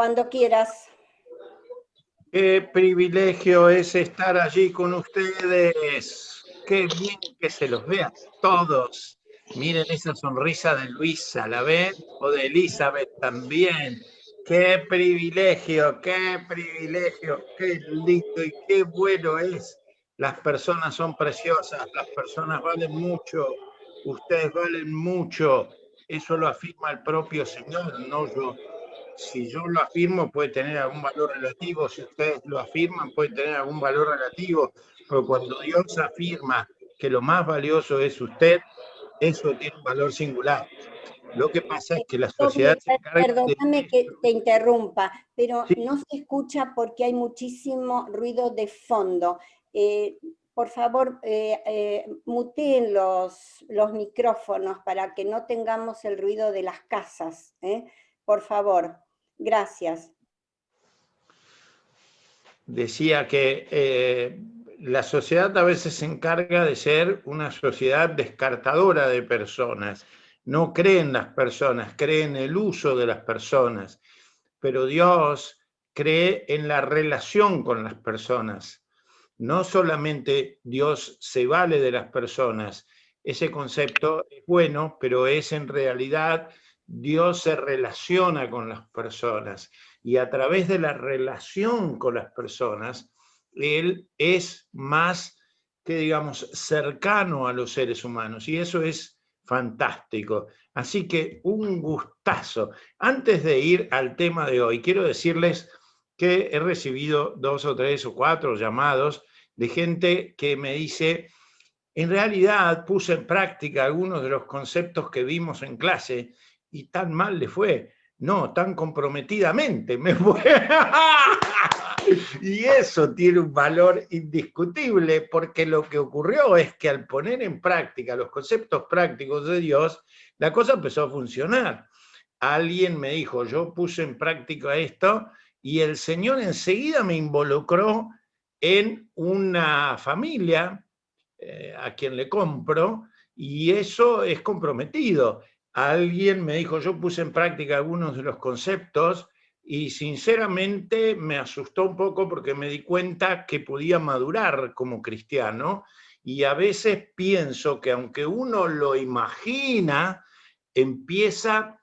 Cuando quieras. Qué privilegio es estar allí con ustedes. Qué bien que se los vea todos. Miren esa sonrisa de Luisa, ¿la ven? O de Elizabeth también. Qué privilegio, qué lindo y qué bueno es. Las personas son preciosas, las personas valen mucho, ustedes valen mucho. Eso lo afirma el propio Señor, no yo. Si yo lo afirmo puede tener algún valor relativo, si ustedes lo afirman puede tener algún valor relativo, pero cuando Dios afirma que lo más valioso es usted, eso tiene un valor singular. Lo que pasa es que la sociedad se encarga de Perdóname que te interrumpa, pero sí. no se escucha porque hay muchísimo ruido de fondo. Por favor, muteen los micrófonos para que no tengamos el ruido de las casas. Por favor, gracias. Decía que la sociedad a veces se encarga de ser una sociedad descartadora de personas. No cree en las personas, cree en el uso de las personas. Pero Dios cree en la relación con las personas. No solamente Dios se vale de las personas, ese concepto es bueno, pero es en realidad Dios se relaciona con las personas y a través de la relación con las personas, Él es más que, digamos, cercano a los seres humanos y eso es fantástico. Así que un gustazo. Antes de ir al tema de hoy, quiero decirles que he recibido 2 o 3 o 4 llamados de gente que me dice, en realidad puse en práctica algunos de los conceptos que vimos en clase y tan mal le fue. No, tan comprometidamente me fue. Y eso tiene un valor indiscutible porque lo que ocurrió es que al poner en práctica los conceptos prácticos de Dios, la cosa empezó a funcionar. Alguien me dijo, yo puse en práctica esto y el Señor enseguida me involucró en una familia a quien le compro y eso es comprometido. Alguien me dijo, yo puse en práctica algunos de los conceptos y sinceramente me asustó un poco porque me di cuenta que podía madurar como cristiano y a veces pienso que aunque uno lo imagina, empieza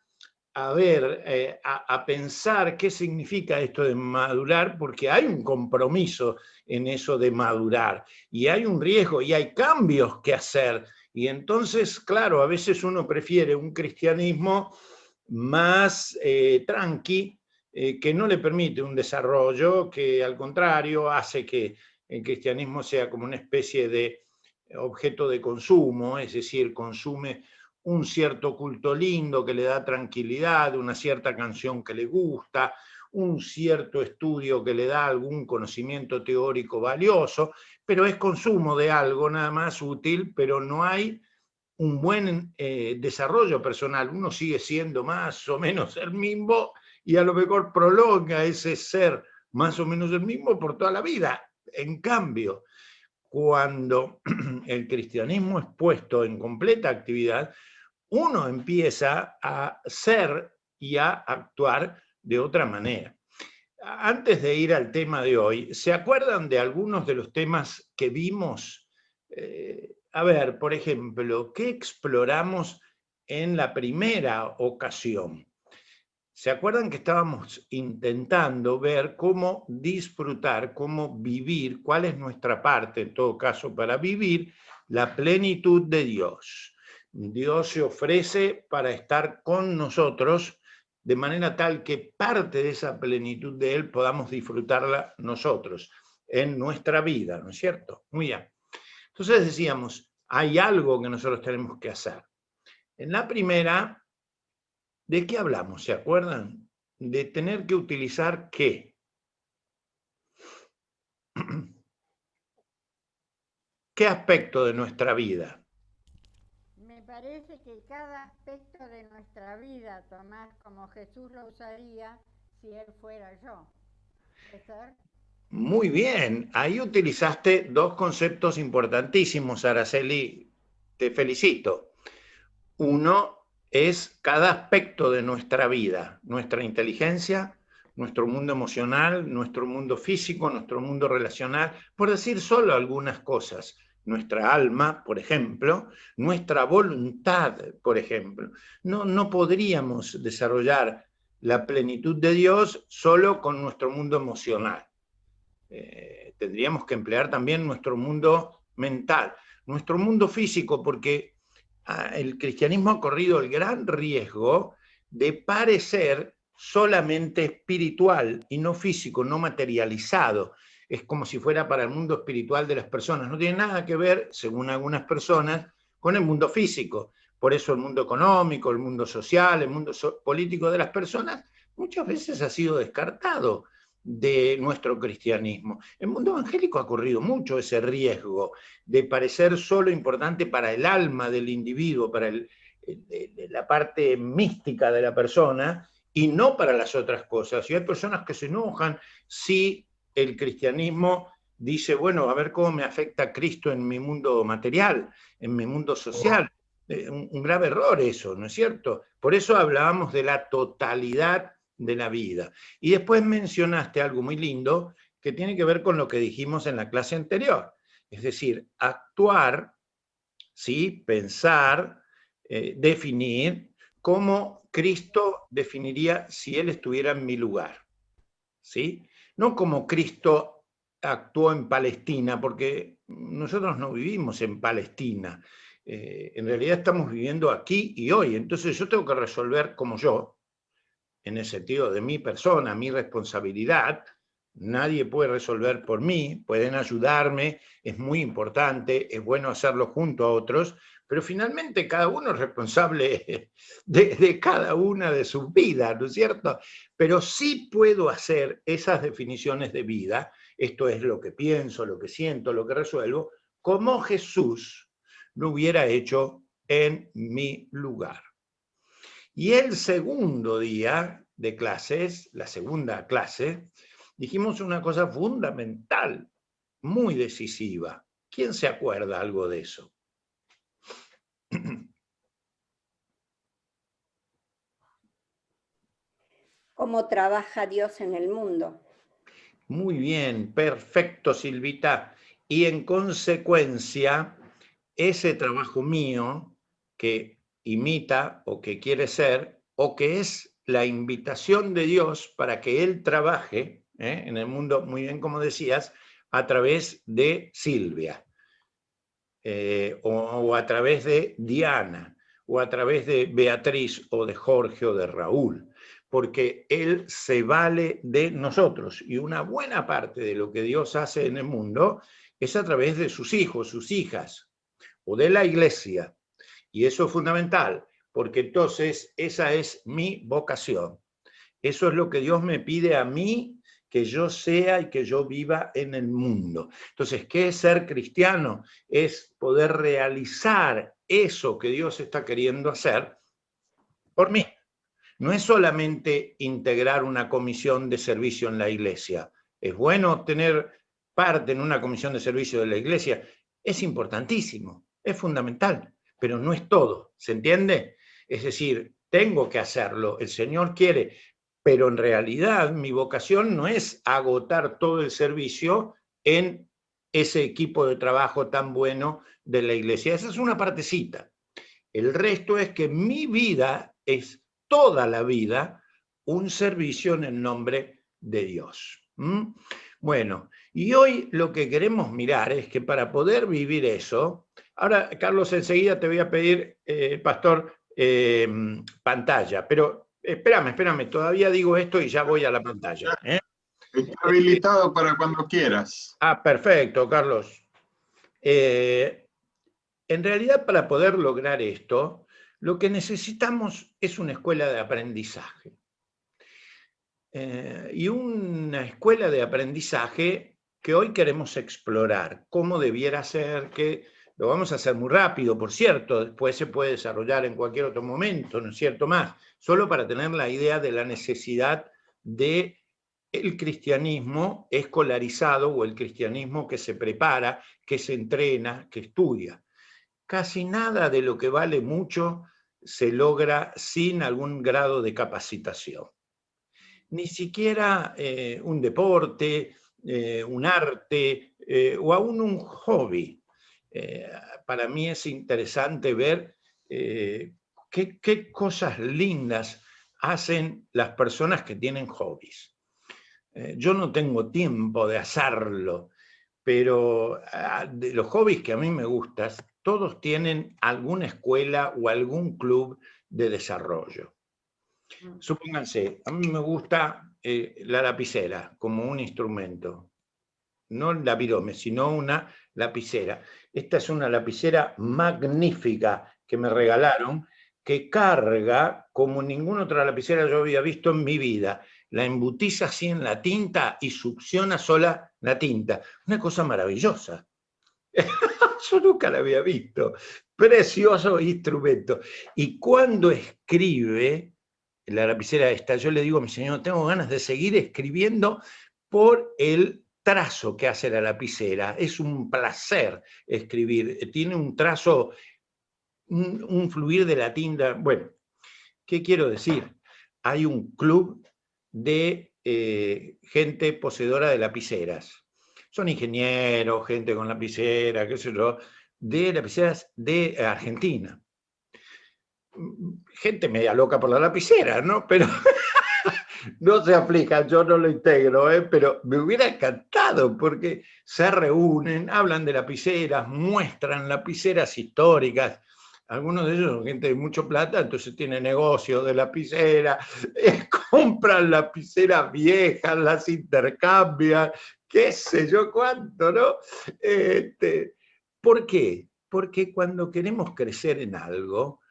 a ver, a pensar qué significa esto de madurar, porque hay un compromiso en eso de madurar, y hay un riesgo, y hay cambios que hacer. Y entonces, claro, a veces uno prefiere un cristianismo más tranqui, que no le permite un desarrollo, que al contrario hace que el cristianismo sea como una especie de objeto de consumo, es decir, consume un cierto culto lindo que le da tranquilidad, una cierta canción que le gusta, un cierto estudio que le da algún conocimiento teórico valioso, pero es consumo de algo nada más útil, pero no hay un buen desarrollo personal. Uno sigue siendo más o menos el mismo y a lo mejor prolonga ese ser más o menos el mismo por toda la vida. En cambio, cuando el cristianismo es puesto en completa actividad, uno empieza a ser y a actuar de otra manera. Antes de ir al tema de hoy, ¿se acuerdan de algunos de los temas que vimos? A ver, por ejemplo, ¿qué exploramos en la primera ocasión? ¿Se acuerdan que estábamos intentando ver cómo disfrutar, cómo vivir, cuál es nuestra parte, en todo caso, para vivir la plenitud de Dios? Dios se ofrece para estar con nosotros de manera tal que parte de esa plenitud de Él podamos disfrutarla nosotros en nuestra vida, ¿no es cierto? Muy bien. Entonces decíamos, hay algo que nosotros tenemos que hacer. En la primera, ¿de qué hablamos? ¿Se acuerdan? De tener que utilizar ¿qué? ¿Qué aspecto de nuestra vida? Me parece que cada aspecto de nuestra vida, Tomás, como Jesús lo usaría si Él fuera yo. ¿Puede ser? Muy bien, ahí utilizaste dos conceptos importantísimos, Araceli. Te felicito. Uno es cada aspecto de nuestra vida, nuestra inteligencia, nuestro mundo emocional, nuestro mundo físico, nuestro mundo relacional, por decir solo algunas cosas. Nuestra alma, por ejemplo, nuestra voluntad, por ejemplo. No podríamos desarrollar la plenitud de Dios solo con nuestro mundo emocional. Tendríamos que emplear también nuestro mundo mental, nuestro mundo físico, porque el cristianismo ha corrido el gran riesgo de parecer solamente espiritual y no físico, no materializado. Es como si fuera para el mundo espiritual de las personas. No tiene nada que ver, según algunas personas, con el mundo físico. Por eso el mundo económico, el mundo social, el mundo político de las personas muchas veces ha sido descartado de nuestro cristianismo. El mundo evangélico ha corrido mucho ese riesgo de parecer solo importante para el alma del individuo, para la parte mística de la persona, y no para las otras cosas. Y hay personas que se enojan si el cristianismo dice, bueno, a ver cómo me afecta Cristo en mi mundo material, en mi mundo social. Un grave error eso, ¿no es cierto? Por eso hablábamos de la totalidad de la vida. Y después mencionaste algo muy lindo que tiene que ver con lo que dijimos en la clase anterior. Es decir, actuar, ¿sí? Pensar, definir cómo Cristo definiría si Él estuviera en mi lugar, ¿sí? No como Cristo actuó en Palestina, porque nosotros no vivimos en Palestina. En realidad estamos viviendo aquí y hoy. Entonces yo tengo que resolver como yo, en el sentido de mi persona, mi responsabilidad. Nadie puede resolver por mí, pueden ayudarme, es muy importante, es bueno hacerlo junto a otros, pero finalmente cada uno es responsable de cada una de sus vidas, ¿no es cierto? Pero sí puedo hacer esas definiciones de vida, esto es lo que pienso, lo que siento, lo que resuelvo, como Jesús lo hubiera hecho en mi lugar. Y el segundo día de clases, la segunda clase, dijimos una cosa fundamental, muy decisiva. ¿Quién se acuerda algo de eso? ¿Cómo trabaja Dios en el mundo? Muy bien, perfecto, Silvita. Y en consecuencia, ese trabajo mío que imita o que quiere ser, o que es la invitación de Dios para que Él trabaje en el mundo, muy bien como decías, a través de Silvia, o a través de Diana, o a través de Beatriz, o de Jorge, o de Raúl, porque Él se vale de nosotros, y una buena parte de lo que Dios hace en el mundo es a través de sus hijos, sus hijas, o de la iglesia, y eso es fundamental, porque entonces esa es mi vocación. Eso es lo que Dios me pide a mí, que yo sea y que yo viva en el mundo. Entonces, ¿qué es ser cristiano? Es poder realizar eso que Dios está queriendo hacer por mí. No es solamente integrar una comisión de servicio en la iglesia. Es bueno tener parte en una comisión de servicio de la iglesia. Es importantísimo, es fundamental, pero no es todo, ¿se entiende? Es decir, tengo que hacerlo, el Señor quiere, pero en realidad mi vocación no es agotar todo el servicio en ese equipo de trabajo tan bueno de la iglesia. Esa es una partecita. El resto es que mi vida es toda la vida un servicio en el nombre de Dios. Bueno, y hoy lo que queremos mirar es que para poder vivir eso, ahora Carlos, enseguida te voy a pedir, pastor, pantalla, pero espérame, todavía digo esto y ya voy a la pantalla. Está habilitado para cuando quieras. Perfecto, Carlos. En realidad, para poder lograr esto, lo que necesitamos es una escuela de aprendizaje. Y una escuela de aprendizaje que hoy queremos explorar, cómo debiera ser, que lo vamos a hacer muy rápido, por cierto, después se puede desarrollar en cualquier otro momento, ¿no es cierto? Más, solo para tener la idea de la necesidad de el cristianismo escolarizado o el cristianismo que se prepara, que se entrena, que estudia. Casi nada de lo que vale mucho se logra sin algún grado de capacitación. ni siquiera un deporte, un arte o aún un hobby. Para mí es interesante ver qué cosas lindas hacen las personas que tienen hobbies. Yo no tengo tiempo de hacerlo, pero de los hobbies que a mí me gustan, todos tienen alguna escuela o algún club de desarrollo. Supónganse, a mí me gusta la lapicera como un instrumento, no el lapidome, sino una lapicera. Esta es una lapicera magnífica que me regalaron, que carga como ninguna otra lapicera yo había visto en mi vida. La embutís así en la tinta y succiona sola la tinta. Una cosa maravillosa. Yo nunca la había visto. Precioso instrumento. Y cuando escribe la lapicera esta, yo le digo a mi señor, tengo ganas de seguir escribiendo por el trazo que hace la lapicera. Es un placer escribir. Tiene un trazo, un fluir de la tinta. Bueno, ¿qué quiero decir? Hay un club de gente poseedora de lapiceras. Son ingenieros, gente con lapicera, qué sé yo, de lapiceras de Argentina. Gente media loca por la lapicera, ¿no? Pero no se aplica, yo no lo integro, pero me hubiera encantado porque se reúnen, hablan de lapiceras, muestran lapiceras históricas. Algunos de ellos son gente de mucho plata, entonces tienen negocio de lapicera, compran lapiceras viejas, las intercambian, qué sé yo cuánto, ¿no? ¿Por qué? Porque cuando queremos crecer en algo,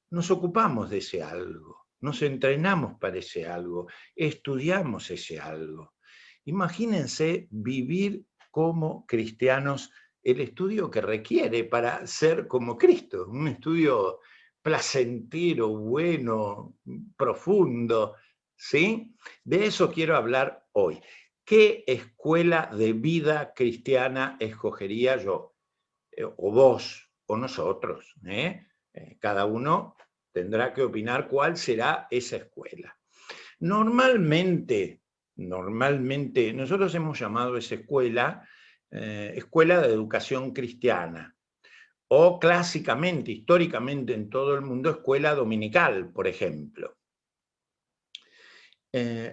nos ocupamos de ese algo, nos entrenamos para ese algo, estudiamos ese algo. Imagínense vivir como cristianos, el estudio que requiere para ser como Cristo, un estudio placentero, bueno, profundo, ¿sí? De eso quiero hablar hoy. ¿Qué escuela de vida cristiana escogería yo? O vos, o nosotros, cada uno tendrá que opinar cuál será esa escuela. Normalmente, nosotros hemos llamado a esa escuela escuela de educación cristiana, o clásicamente, históricamente en todo el mundo, escuela dominical, por ejemplo.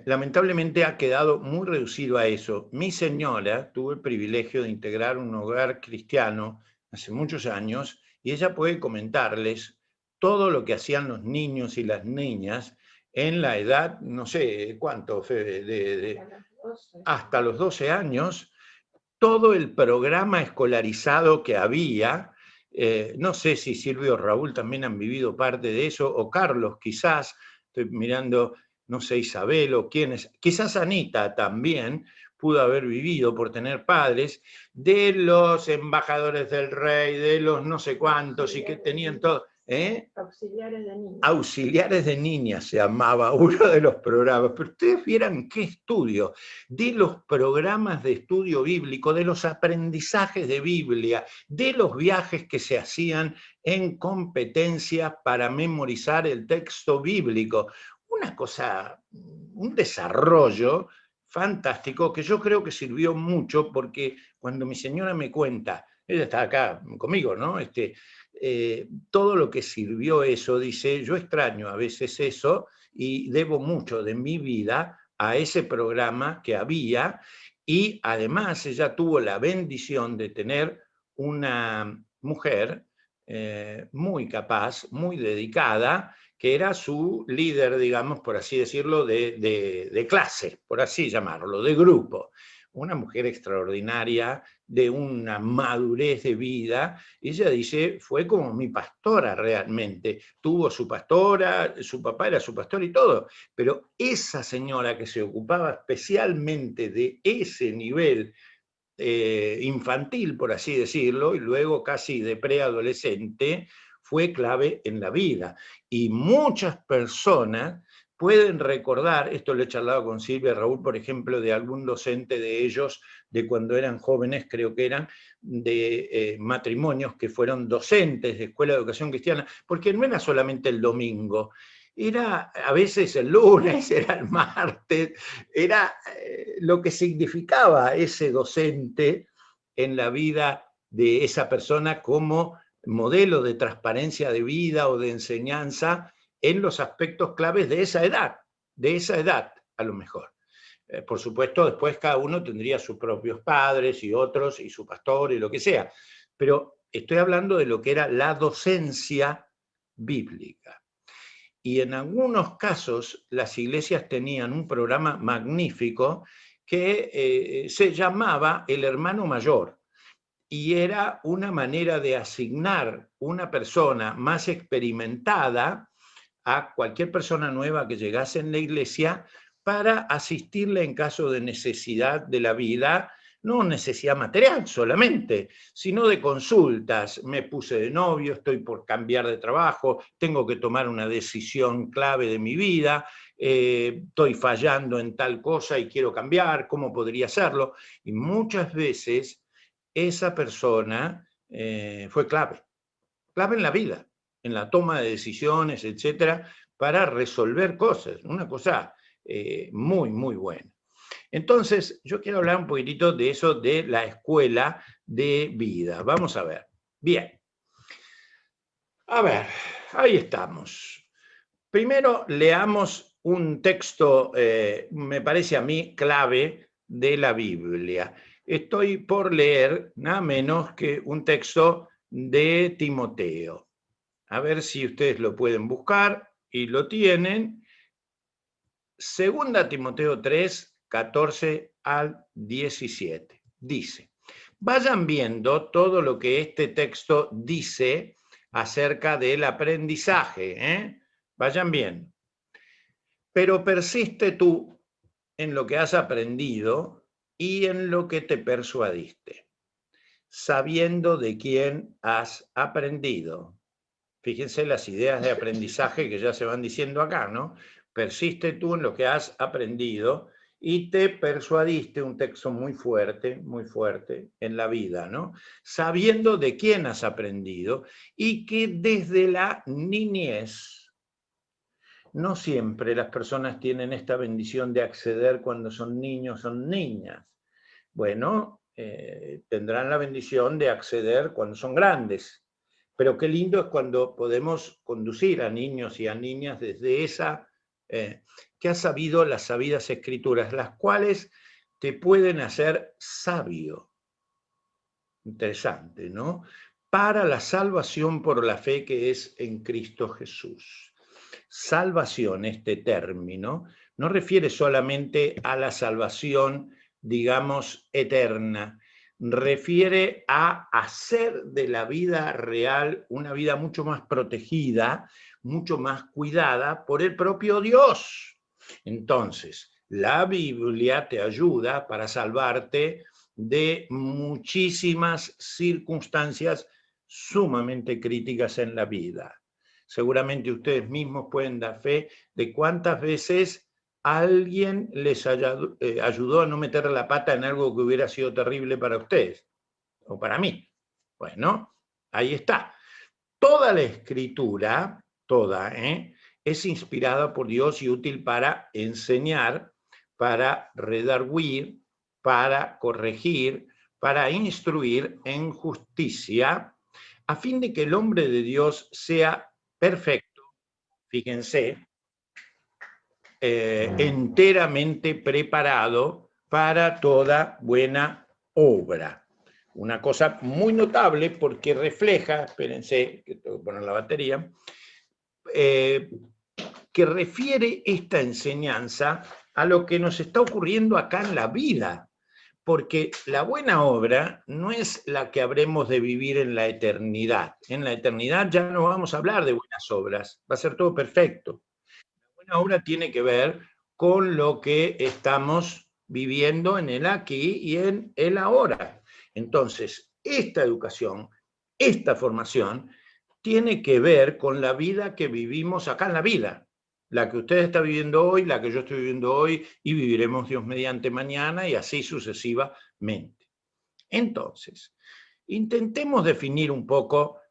Lamentablemente ha quedado muy reducido a eso. Mi señora tuvo el privilegio de integrar un hogar cristiano hace muchos años y ella puede comentarles todo lo que hacían los niños y las niñas en la edad, no sé cuánto, hasta los 12 años, todo el programa escolarizado que había. No sé si Silvio o Raúl también han vivido parte de eso, o Carlos quizás, estoy mirando, no sé, Isabel o quiénes, quizás Anita también pudo haber vivido por tener padres, de los embajadores del rey, de los no sé cuántos, y que tenían todo. Auxiliares de niñas. Auxiliares de niñas se llamaba uno de los programas, pero ustedes vieran qué estudio, de los programas de estudio bíblico, de los aprendizajes de Biblia, de los viajes que se hacían en competencias para memorizar el texto bíblico. Una cosa, un desarrollo fantástico que yo creo que sirvió mucho porque cuando mi señora me cuenta, ella está acá conmigo, ¿no? Todo lo que sirvió eso, dice, yo extraño a veces eso y debo mucho de mi vida a ese programa que había, y además ella tuvo la bendición de tener una mujer muy capaz, muy dedicada, que era su líder, digamos, por así decirlo, de clase, por así llamarlo, de grupo. Una mujer extraordinaria, de una madurez de vida. Ella dice, fue como mi pastora realmente. Tuvo su pastora, su papá era su pastor y todo, pero esa señora que se ocupaba especialmente de ese nivel infantil, por así decirlo, y luego casi de preadolescente, fue clave en la vida. Y muchas personas pueden recordar, esto lo he charlado con Silvia y Raúl, por ejemplo, de algún docente de ellos, de cuando eran jóvenes, creo que eran, de matrimonios que fueron docentes de Escuela de Educación Cristiana, porque no era solamente el domingo. era a veces el lunes, era el martes, era lo que significaba ese docente en la vida de esa persona como modelo de transparencia de vida o de enseñanza en los aspectos claves de esa edad a lo mejor. Por supuesto, después cada uno tendría sus propios padres y otros, y su pastor y lo que sea. Pero estoy hablando de lo que era la docencia bíblica. Y en algunos casos las iglesias tenían un programa magnífico que se llamaba el hermano mayor. Y era una manera de asignar una persona más experimentada a cualquier persona nueva que llegase en la iglesia para asistirle en caso de necesidad de la vida, no necesidad material solamente, sino de consultas. Me puse de novio, estoy por cambiar de trabajo, tengo que tomar una decisión clave de mi vida, estoy fallando en tal cosa y quiero cambiar, ¿cómo podría hacerlo? Y muchas veces esa persona fue clave en la vida, en la toma de decisiones, etcétera, para resolver cosas. Una cosa muy, muy buena. Entonces, yo quiero hablar un poquitito de eso, de la escuela de vida. Vamos a ver. Bien. A ver, ahí estamos. Primero, leamos un texto, me parece a mí, clave de la Biblia. Estoy por leer nada menos que un texto de Timoteo. A ver si ustedes lo pueden buscar y lo tienen. Segunda Timoteo 3, 14 al 17. Dice, vayan viendo todo lo que este texto dice acerca del aprendizaje. Vayan viendo. Pero persiste tú en lo que has aprendido y en lo que te persuadiste, sabiendo de quién has aprendido. Fíjense las ideas de aprendizaje que ya se van diciendo acá, ¿no? Persiste tú en lo que has aprendido y te persuadiste, un texto muy fuerte en la vida, ¿no? Sabiendo de quién has aprendido y que desde la niñez, no siempre las personas tienen esta bendición de acceder cuando son niños, son niñas. Bueno, tendrán la bendición de acceder cuando son grandes. Pero qué lindo es cuando podemos conducir a niños y a niñas desde esa, que ha sabido las sabidas escrituras, las cuales te pueden hacer sabio. Interesante, ¿no? Para la salvación por la fe que es en Cristo Jesús. Salvación, este término, no refiere solamente a la salvación, digamos, eterna, refiere a hacer de la vida real una vida mucho más protegida, mucho más cuidada por el propio Dios. Entonces, la Biblia te ayuda para salvarte de muchísimas circunstancias sumamente críticas en la vida. Seguramente ustedes mismos pueden dar fe de cuántas veces alguien les ayudó a no meter la pata en algo que hubiera sido terrible para ustedes, o para mí. Bueno, ahí está. Toda la escritura, toda, es inspirada por Dios y útil para enseñar, para redarguir, para corregir, para instruir en justicia, a fin de que el hombre de Dios sea perfecto, fíjense, enteramente preparado para toda buena obra. Una cosa muy notable porque refleja, espérense, que tengo que poner la batería, que refiere esta enseñanza a lo que nos está ocurriendo acá en la vida. Porque la buena obra no es la que habremos de vivir en la eternidad. En la eternidad ya no vamos a hablar de buenas obras, va a ser todo perfecto. La buena obra tiene que ver con lo que estamos viviendo en el aquí y en el ahora. Entonces, esta educación, esta formación, tiene que ver con la vida que vivimos acá en la vida. La que usted está viviendo hoy, la que yo estoy viviendo hoy, y viviremos Dios mediante mañana, y así sucesivamente. Entonces, intentemos definir un poco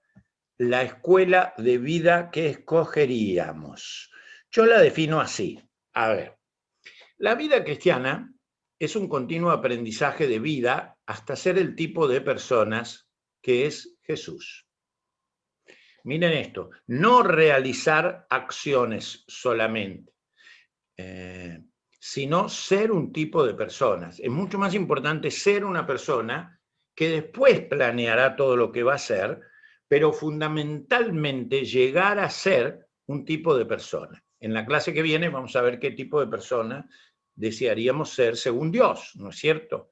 la escuela de vida que escogeríamos. Yo la defino así. A ver, la vida cristiana es un continuo aprendizaje de vida hasta ser el tipo de personas que es Jesús. Miren esto, no realizar acciones solamente, sino ser un tipo de personas. Es mucho más importante ser una persona que después planeará todo lo que va a hacer, pero fundamentalmente llegar a ser un tipo de persona. En la clase que viene vamos a ver qué tipo de persona desearíamos ser según Dios, ¿no es cierto?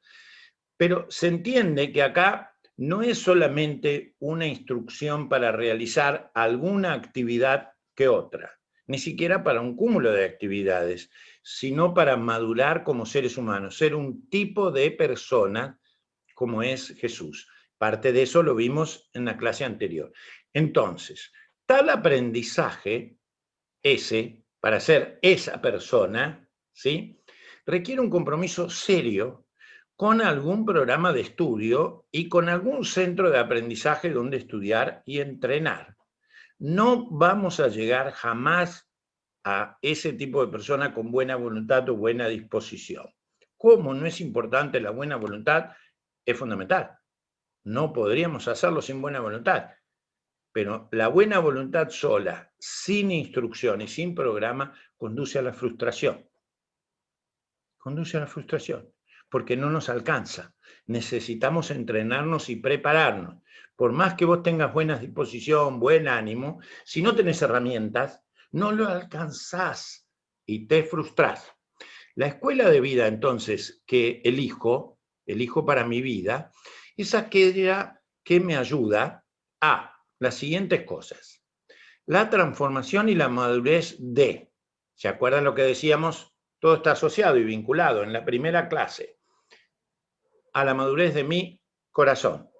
Pero se entiende que acá no es solamente una instrucción para realizar alguna actividad que otra, ni siquiera para un cúmulo de actividades, sino para madurar como seres humanos, ser un tipo de persona como es Jesús. Parte de eso lo vimos en la clase anterior. Entonces, tal aprendizaje, ese, para ser esa persona, ¿sí?, requiere un compromiso serio con algún programa de estudio y con algún centro de aprendizaje donde estudiar y entrenar. No vamos a llegar jamás a ese tipo de persona con buena voluntad o buena disposición. ¿Cómo no es importante la buena voluntad? Es fundamental. No podríamos hacerlo sin buena voluntad. Pero la buena voluntad sola, sin instrucción y sin programa, conduce a la frustración. Conduce a la frustración, porque no nos alcanza. Necesitamos entrenarnos y prepararnos. Por más que vos tengas buena disposición, buen ánimo, si no tenés herramientas, no lo alcanzás y te frustrás. La escuela de vida, entonces, que elijo para mi vida, es aquella que me ayuda a las siguientes cosas. La transformación y la madurez de, ¿se acuerdan lo que decíamos? Todo está asociado y vinculado en la primera clase a la madurez de mi corazón,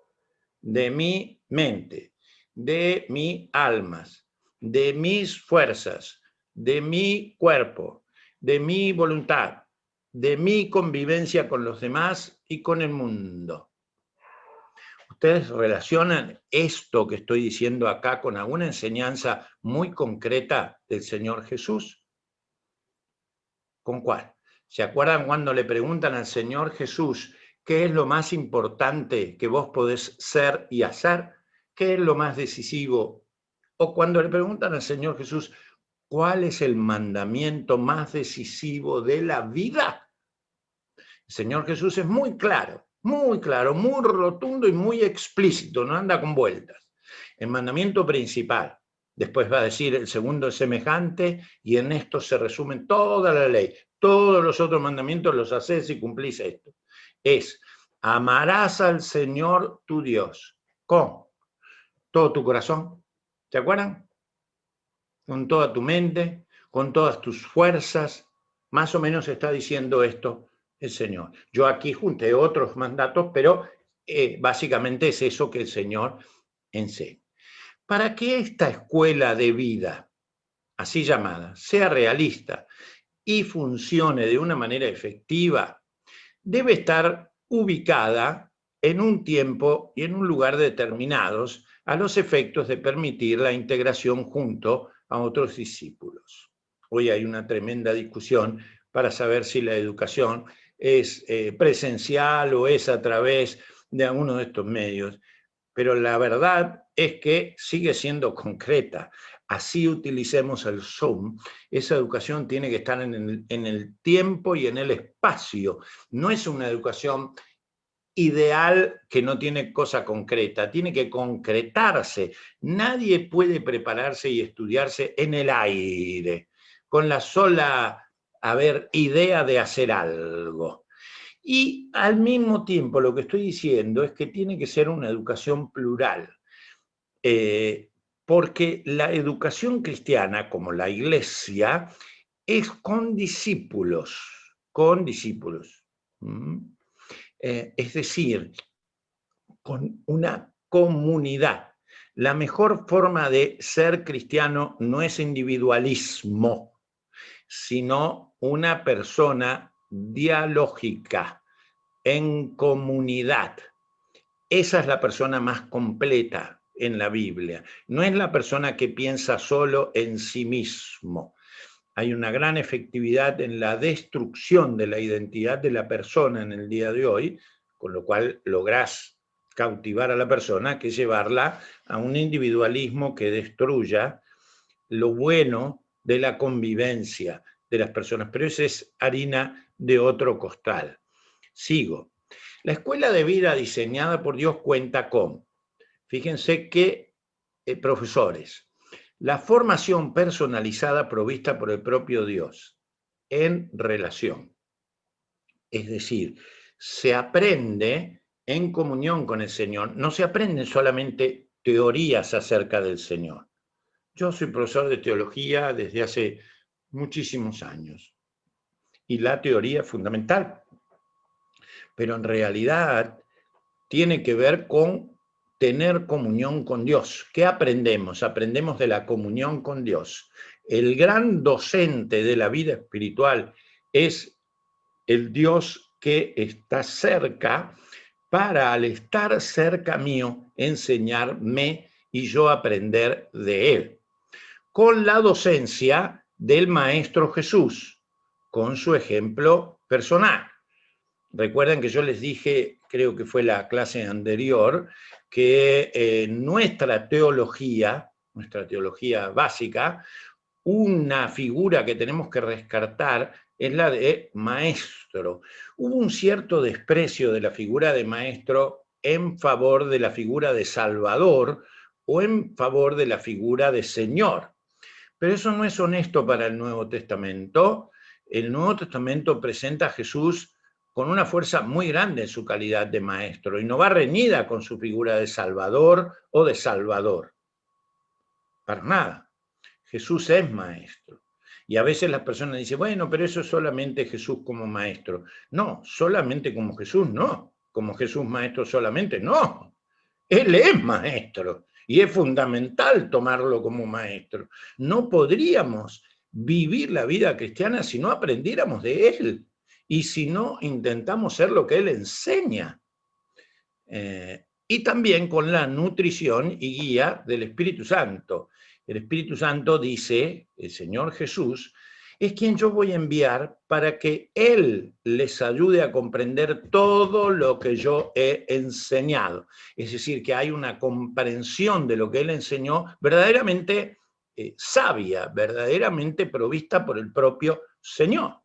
de mi mente, de mi almas, de mis fuerzas, de mi cuerpo, de mi voluntad, de mi convivencia con los demás y con el mundo. ¿Ustedes relacionan esto que estoy diciendo acá con alguna enseñanza muy concreta del Señor Jesús? ¿Con cuál? ¿Se acuerdan cuando le preguntan al Señor Jesús qué es lo más importante que vos podés ser y hacer? ¿Qué es lo más decisivo? O cuando le preguntan al Señor Jesús, ¿cuál es el mandamiento más decisivo de la vida? El Señor Jesús es muy claro, muy rotundo y muy explícito, no anda con vueltas. El mandamiento principal. Después va a decir, el segundo es semejante, y en esto se resume toda la ley. Todos los otros mandamientos los haces y cumplís esto. Es, amarás al Señor tu Dios con todo tu corazón, ¿se acuerdan? Con toda tu mente, con todas tus fuerzas. Más o menos está diciendo esto el Señor. Yo aquí junté otros mandatos, pero básicamente es eso que el Señor enseña. Para que esta escuela de vida, así llamada, sea realista y funcione de una manera efectiva, debe estar ubicada en un tiempo y en un lugar determinados a los efectos de permitir la integración junto a otros discípulos. Hoy hay una tremenda discusión para saber si la educación es presencial o es a través de alguno de estos medios. Pero la verdad es que sigue siendo concreta. Así utilicemos el Zoom, esa educación tiene que estar en el tiempo y en el espacio. No es una educación ideal que no tiene cosa concreta, tiene que concretarse. Nadie puede prepararse y estudiarse en el aire, con la sola, idea de hacer algo. Y al mismo tiempo lo que estoy diciendo es que tiene que ser una educación plural, porque la educación cristiana, como la iglesia, es con discípulos. Es decir, con una comunidad. La mejor forma de ser cristiano no es individualismo, sino una persona dialógica, en comunidad. Esa es la persona más completa en la Biblia. No es la persona que piensa solo en sí mismo. hay una gran efectividad en la destrucción de la identidad de la persona en el día de hoy, con lo cual lográs cautivar a la persona, que llevarla a un individualismo que destruya lo bueno de la convivencia de las personas. Pero esa es harina de otro costal. Sigo. La escuela de vida diseñada por Dios cuenta con, fíjense que profesores, la formación personalizada provista por el propio Dios en relación. Es decir, se aprende en comunión con el Señor, no se aprenden solamente teorías acerca del Señor. Yo soy profesor de teología desde hace muchísimos años y la teoría es fundamental, pero en realidad tiene que ver con tener comunión con Dios. ¿Qué aprendemos? Aprendemos de la comunión con Dios. El gran docente de la vida espiritual es el Dios que está cerca para, al estar cerca mío, enseñarme y yo aprender de Él. Con la docencia del Maestro Jesús, con su ejemplo personal. Recuerden que yo les dije, creo que fue la clase anterior, que nuestra teología básica, una figura que tenemos que rescatar es la de maestro. Hubo un cierto desprecio de la figura de maestro en favor de la figura de Salvador o en favor de la figura de Señor. Pero eso no es honesto para el Nuevo Testamento. El Nuevo Testamento presenta a Jesús con una fuerza muy grande en su calidad de maestro y no va reñida con su figura de Salvador o de Salvador. Para nada. Jesús es maestro. Y a veces las personas dicen, bueno, pero eso es solamente Jesús como maestro. No, solamente como Jesús, no. Como Jesús maestro solamente, no. Él es maestro y es fundamental tomarlo como maestro. No podríamos vivir la vida cristiana si no aprendiéramos de Él y si no intentamos ser lo que Él enseña. Y también con la nutrición y guía del Espíritu Santo. El Espíritu Santo, dice el Señor Jesús, es quien yo voy a enviar para que Él les ayude a comprender todo lo que yo he enseñado. Es decir, que hay una comprensión de lo que Él enseñó verdaderamente sabia, verdaderamente provista por el propio Señor.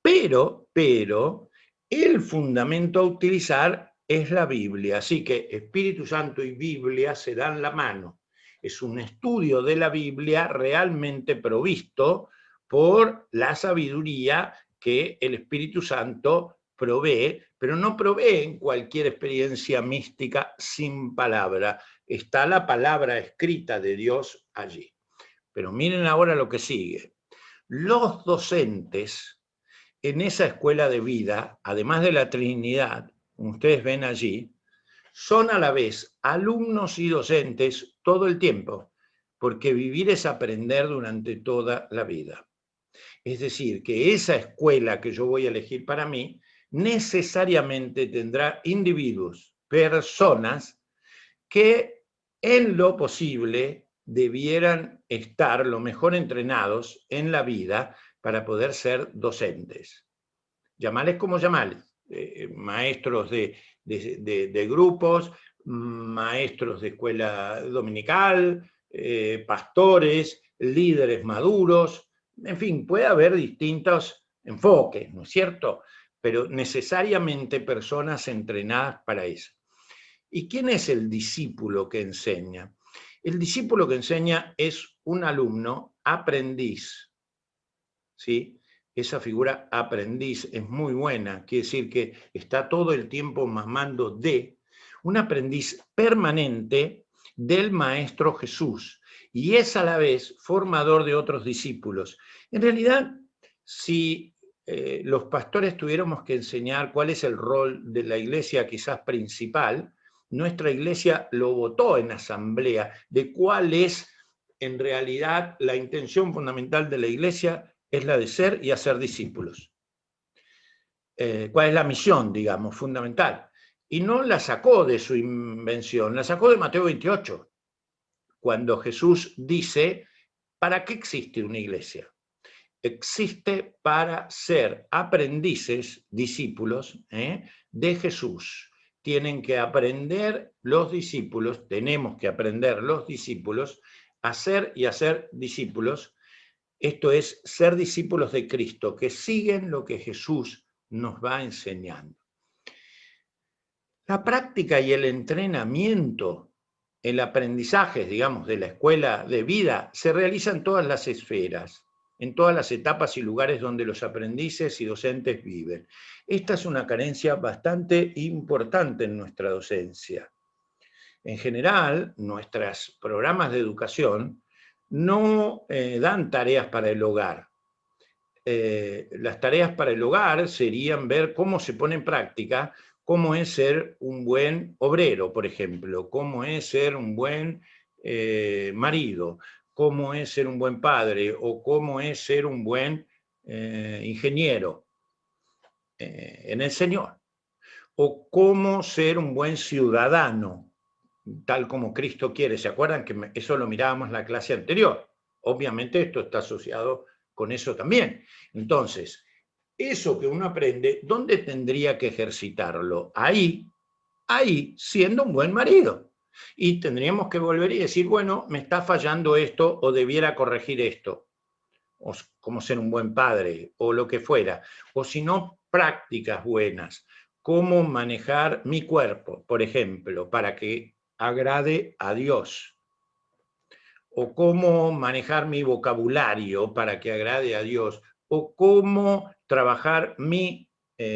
Pero, el fundamento a utilizar es la Biblia. Así que Espíritu Santo y Biblia se dan la mano. Es un estudio de la Biblia realmente provisto por la sabiduría que el Espíritu Santo provee, pero no provee en cualquier experiencia mística sin palabra. Está la palabra escrita de Dios allí. Pero miren ahora lo que sigue. Los docentes en esa escuela de vida, además de la Trinidad, como ustedes ven allí, son a la vez alumnos y docentes todo el tiempo, porque vivir es aprender durante toda la vida. Es decir, que esa escuela que yo voy a elegir para mí necesariamente tendrá individuos, personas que en lo posible debieran estar lo mejor entrenados en la vida para poder ser docentes. Llamales como llamales, maestros de grupos, maestros de escuela dominical, pastores, líderes maduros, en fin, puede haber distintos enfoques, ¿no es cierto? Pero necesariamente personas entrenadas para eso. ¿Y quién es el discípulo que enseña? El discípulo que enseña es un alumno aprendiz, ¿sí? Esa figura aprendiz es muy buena, quiere decir que está todo el tiempo mamando de un aprendiz permanente del Maestro Jesús y es a la vez formador de otros discípulos. En realidad, si los pastores tuviéramos que enseñar cuál es el rol de la iglesia quizás principal, nuestra iglesia lo votó en asamblea, de cuál es en realidad la intención fundamental de la iglesia, es la de ser y hacer discípulos. ¿Cuál es la misión, digamos, fundamental? Y no la sacó de su invención, la sacó de Mateo 28, cuando Jesús dice, ¿para qué existe una iglesia? existe para ser aprendices, discípulos de Jesús. Tienen que aprender los discípulos, tenemos que aprender los discípulos a ser y a ser discípulos. Esto es, ser discípulos de Cristo, que siguen lo que Jesús nos va enseñando. La práctica y el entrenamiento, el aprendizaje, digamos, de la escuela de vida, se realiza en todas las esferas, en todas las etapas y lugares donde los aprendices y docentes viven. Esta es una carencia bastante importante en nuestra docencia. En general, nuestros programas de educación no dan tareas para el hogar. Las tareas para el hogar serían ver cómo se pone en práctica, cómo es ser un buen obrero, por ejemplo, cómo es ser un buen marido, cómo es ser un buen padre o cómo es ser un buen ingeniero en el Señor, o cómo ser un buen ciudadano, tal como Cristo quiere. ¿Se acuerdan que eso lo mirábamos en la clase anterior? Obviamente esto está asociado con eso también. Entonces, eso que uno aprende, ¿dónde tendría que ejercitarlo? Ahí, siendo un buen marido. Y tendríamos que volver y decir, bueno, me está fallando esto o debiera corregir esto. O cómo ser un buen padre o lo que fuera. O si no, prácticas buenas. Cómo manejar mi cuerpo, por ejemplo, para que agrade a Dios. O cómo manejar mi vocabulario para que agrade a Dios. O cómo trabajar mi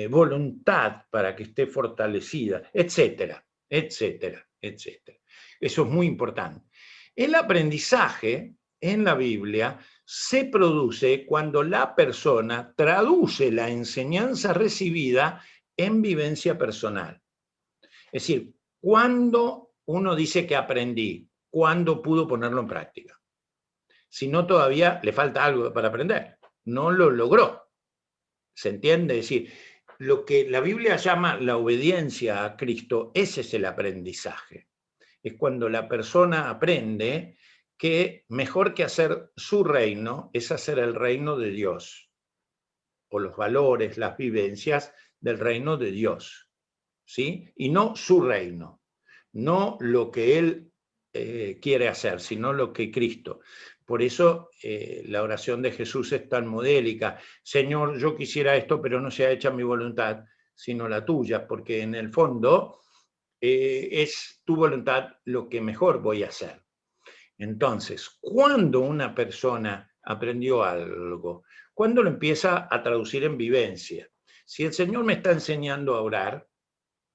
voluntad para que esté fortalecida, etcétera, etcétera, etcétera. Eso es muy importante. El aprendizaje en la Biblia se produce cuando la persona traduce la enseñanza recibida en vivencia personal. Es decir, cuando uno dice que aprendí, ¿cuándo pudo ponerlo en práctica? Si no, todavía le falta algo para aprender. No lo logró. ¿Se entiende? Es decir, lo que la Biblia llama la obediencia a Cristo, ese es el aprendizaje. Es cuando la persona aprende que mejor que hacer su reino es hacer el reino de Dios, o los valores, las vivencias del reino de Dios, ¿sí? Y no su reino, no lo que él quiere hacer, sino lo que Cristo. Por eso la oración de Jesús es tan modélica. Señor, yo quisiera esto, pero no sea hecha mi voluntad, sino la tuya, porque en el fondo es tu voluntad lo que mejor voy a hacer. Entonces, cuando una persona aprendió algo, cuando lo empieza a traducir en vivencia. Si el Señor me está enseñando a orar,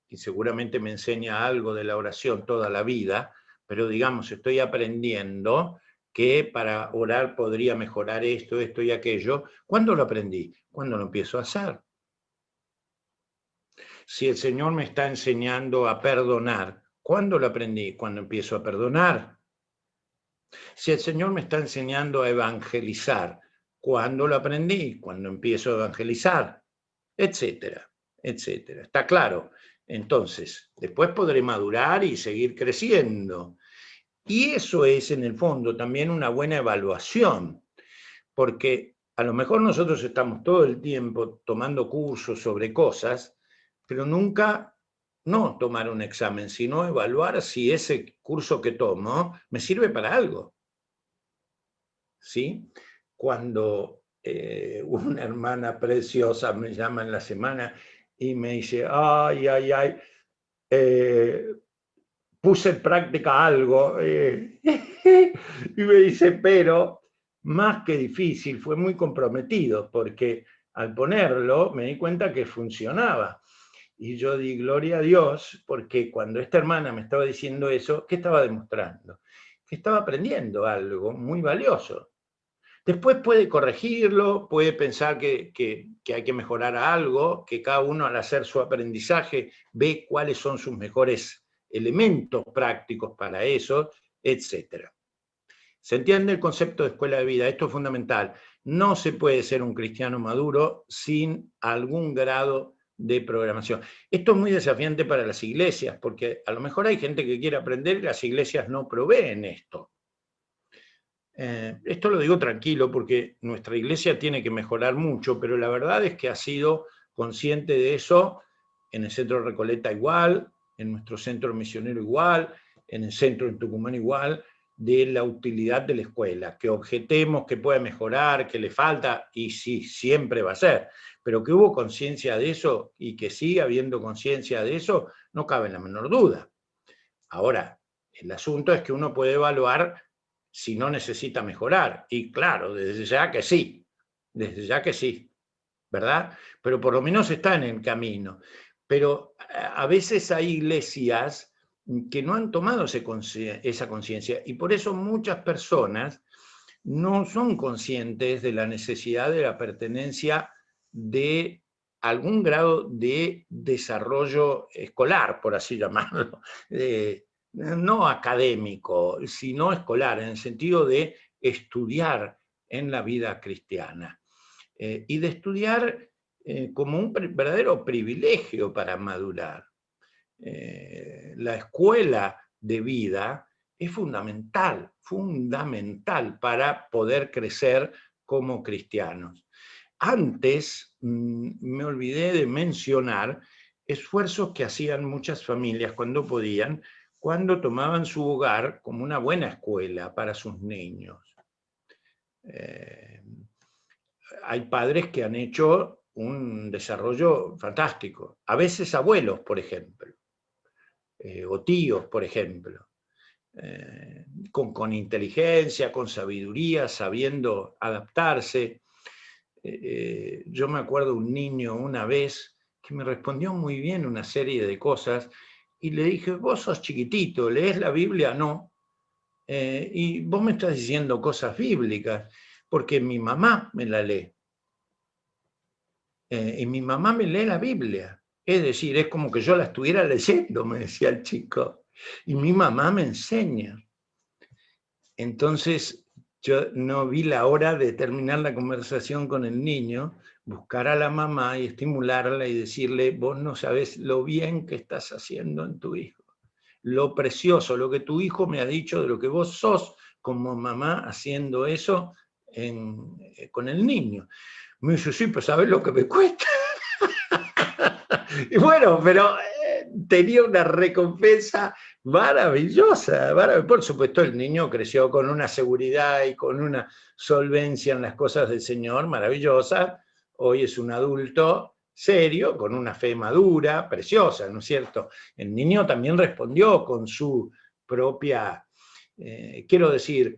y seguramente me enseña algo de la oración toda la vida, pero digamos, estoy aprendiendo que para orar podría mejorar esto, esto y aquello. ¿Cuándo lo aprendí? Cuando lo empiezo a hacer. Si el Señor me está enseñando a perdonar, ¿cuándo lo aprendí? Cuando empiezo a perdonar. Si el Señor me está enseñando a evangelizar, ¿cuándo lo aprendí? Cuando empiezo a evangelizar, etcétera, etcétera. ¿Está claro? Entonces, después podré madurar y seguir creciendo. Y eso es, en el fondo, también una buena evaluación, porque a lo mejor nosotros estamos todo el tiempo tomando cursos sobre cosas, pero nunca no tomar un examen, sino evaluar si ese curso que tomo me sirve para algo. ¿Sí? Cuando una hermana preciosa me llama en la semana y me dice, puse en práctica algo, y me dice, pero más que difícil, fue muy comprometido, porque al ponerlo me di cuenta que funcionaba. Y yo di gloria a Dios, porque cuando esta hermana me estaba diciendo eso, ¿qué estaba demostrando? Que estaba aprendiendo algo muy valioso. Después puede corregirlo, puede pensar que hay que mejorar algo, que cada uno al hacer su aprendizaje ve cuáles son sus mejores elementos prácticos para eso, etc. ¿Se entiende el concepto de escuela de vida? Esto es fundamental. No se puede ser un cristiano maduro sin algún grado de programación. Esto es muy desafiante para las iglesias, porque a lo mejor hay gente que quiere aprender y las iglesias no proveen esto. Esto lo digo tranquilo porque nuestra iglesia tiene que mejorar mucho, pero la verdad es que ha sido consciente de eso en el centro Recoleta igual, en nuestro centro misionero igual, en el centro en Tucumán igual, de la utilidad de la escuela, que objetemos que puede mejorar, que le falta, y sí, siempre va a ser, pero que hubo conciencia de eso y que sigue habiendo conciencia de eso, no cabe la menor duda. Ahora, el asunto es que uno puede evaluar si no necesita mejorar, y claro, desde ya que sí, ¿verdad? Pero por lo menos está en el camino. Pero a veces hay iglesias que no han tomado esa conciencia, y por eso muchas personas no son conscientes de la necesidad de la pertenencia de algún grado de desarrollo escolar, por así llamarlo, no académico, sino escolar, en el sentido de estudiar en la vida cristiana. Y de estudiar como un verdadero privilegio para madurar. La escuela de vida es fundamental para poder crecer como cristianos. Antes me olvidé de mencionar esfuerzos que hacían muchas familias cuando podían, cuando tomaban su hogar como una buena escuela para sus niños. Hay padres que han hecho un desarrollo fantástico, a veces abuelos, por ejemplo, o tíos, por ejemplo, con inteligencia, con sabiduría, sabiendo adaptarse. Yo me acuerdo un niño una vez que me respondió muy bien una serie de cosas y le dije, vos sos chiquitito, ¿lees la Biblia? No. Y vos me estás diciendo cosas bíblicas, porque mi mamá me la lee. Y mi mamá me lee la Biblia. Es decir, es como que yo la estuviera leyendo, me decía el chico. Y mi mamá me enseña. Entonces, yo no vi la hora de terminar la conversación con el niño, buscar a la mamá y estimularla y decirle, vos no sabés lo bien que estás haciendo en tu hijo, lo precioso, lo que tu hijo me ha dicho de lo que vos sos como mamá haciendo eso con el niño. Me dice, sí, pues ¿sabés lo que me cuesta? Y bueno, pero tenía una recompensa maravillosa. Por supuesto, el niño creció con una seguridad y con una solvencia en las cosas del Señor maravillosa. Hoy es un adulto serio, con una fe madura, preciosa, ¿no es cierto? El niño también respondió con su propia, quiero decir,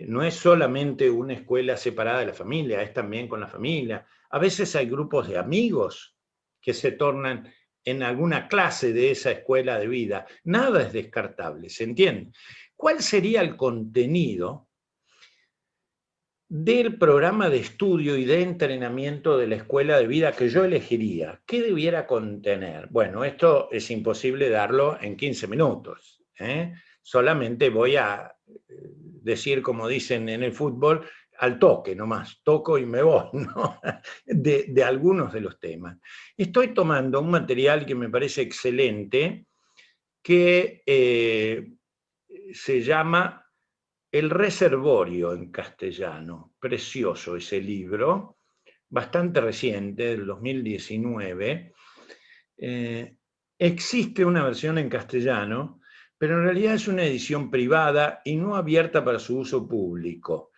no es solamente una escuela separada de la familia, es también con la familia. A veces hay grupos de amigos que se tornan en alguna clase de esa escuela de vida. Nada es descartable, ¿se entiende? ¿Cuál sería el contenido del programa de estudio y de entrenamiento de la escuela de vida que yo elegiría? ¿Qué debiera contener? Bueno, esto es imposible darlo en 15 minutos. Solamente voy a decir, como dicen en el fútbol, al toque nomás, toco y me voy, ¿no? de algunos de los temas. Estoy tomando un material que me parece excelente, que se llama El Reservorio en castellano. Precioso ese libro, bastante reciente, del 2019. Existe una versión en castellano, pero en realidad es una edición privada y no abierta para su uso público,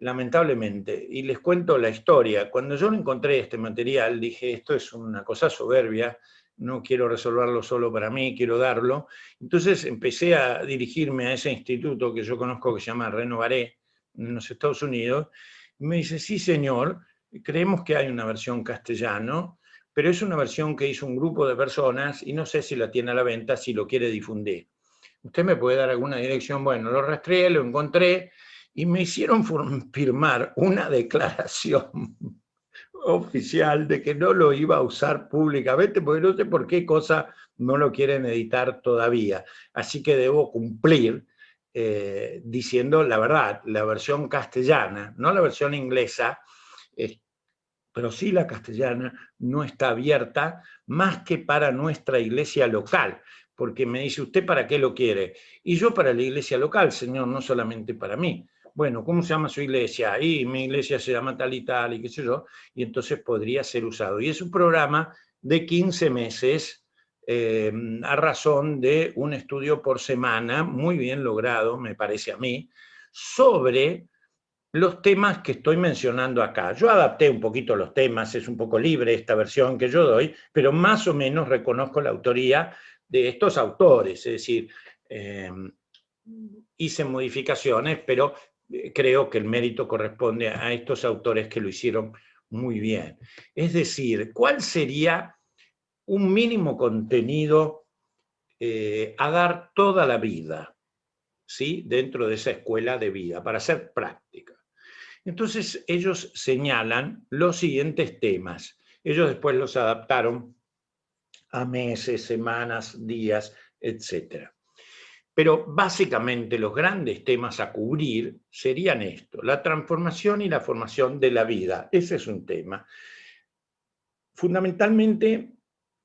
lamentablemente. Y les cuento la historia. Cuando yo encontré este material, dije, esto es una cosa soberbia, no quiero resolverlo solo para mí, quiero darlo. Entonces empecé a dirigirme a ese instituto que yo conozco que se llama Renovaré, en los Estados Unidos. Y me dice, sí señor, creemos que hay una versión castellano, pero es una versión que hizo un grupo de personas y no sé si la tiene a la venta, si lo quiere difundir. ¿Usted me puede dar alguna dirección? Bueno, lo rastreé, lo encontré y me hicieron firmar una declaración oficial de que no lo iba a usar públicamente, porque no sé por qué cosa no lo quieren editar todavía. Así que debo cumplir diciendo la verdad, la versión castellana, no la versión inglesa, pero sí la castellana no está abierta más que para nuestra iglesia local, porque me dice, ¿usted para qué lo quiere? Y yo para la iglesia local, señor, no solamente para mí. bueno, ¿cómo se llama su iglesia? Y mi iglesia se llama tal y tal, y qué sé yo, y entonces podría ser usado. Y es un programa de 15 meses, a razón de un estudio por semana, muy bien logrado, me parece a mí, sobre los temas que estoy mencionando acá. Yo adapté un poquito los temas, es un poco libre esta versión que yo doy, pero más o menos reconozco la autoría de estos autores, es decir, hice modificaciones, pero creo que el mérito corresponde a estos autores que lo hicieron muy bien. Es decir, ¿cuál sería un mínimo contenido a dar toda la vida, ¿sí? Dentro de esa escuela de vida, para hacer práctica? Entonces ellos señalan los siguientes temas. Ellos después los adaptaron a meses, semanas, días, etc. Pero básicamente los grandes temas a cubrir serían esto: la transformación y la formación de la vida. Ese es un tema. Fundamentalmente,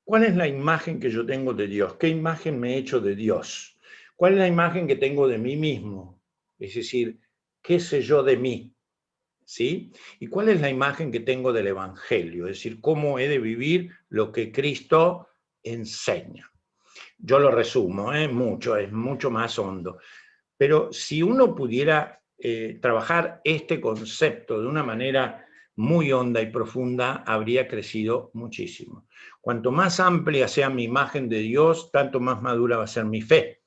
¿cuál es la imagen que yo tengo de Dios? ¿Qué imagen me he hecho de Dios? ¿Cuál es la imagen que tengo de mí mismo? Es decir, ¿qué sé yo de mí? ¿Sí? ¿Y cuál es la imagen que tengo del Evangelio? Es decir, ¿cómo he de vivir lo que Cristo enseña? Yo lo resumo, mucho, es mucho más hondo. Pero si uno pudiera trabajar este concepto de una manera muy honda y profunda, habría crecido muchísimo. Cuanto más amplia sea mi imagen de Dios, tanto más madura va a ser mi fe.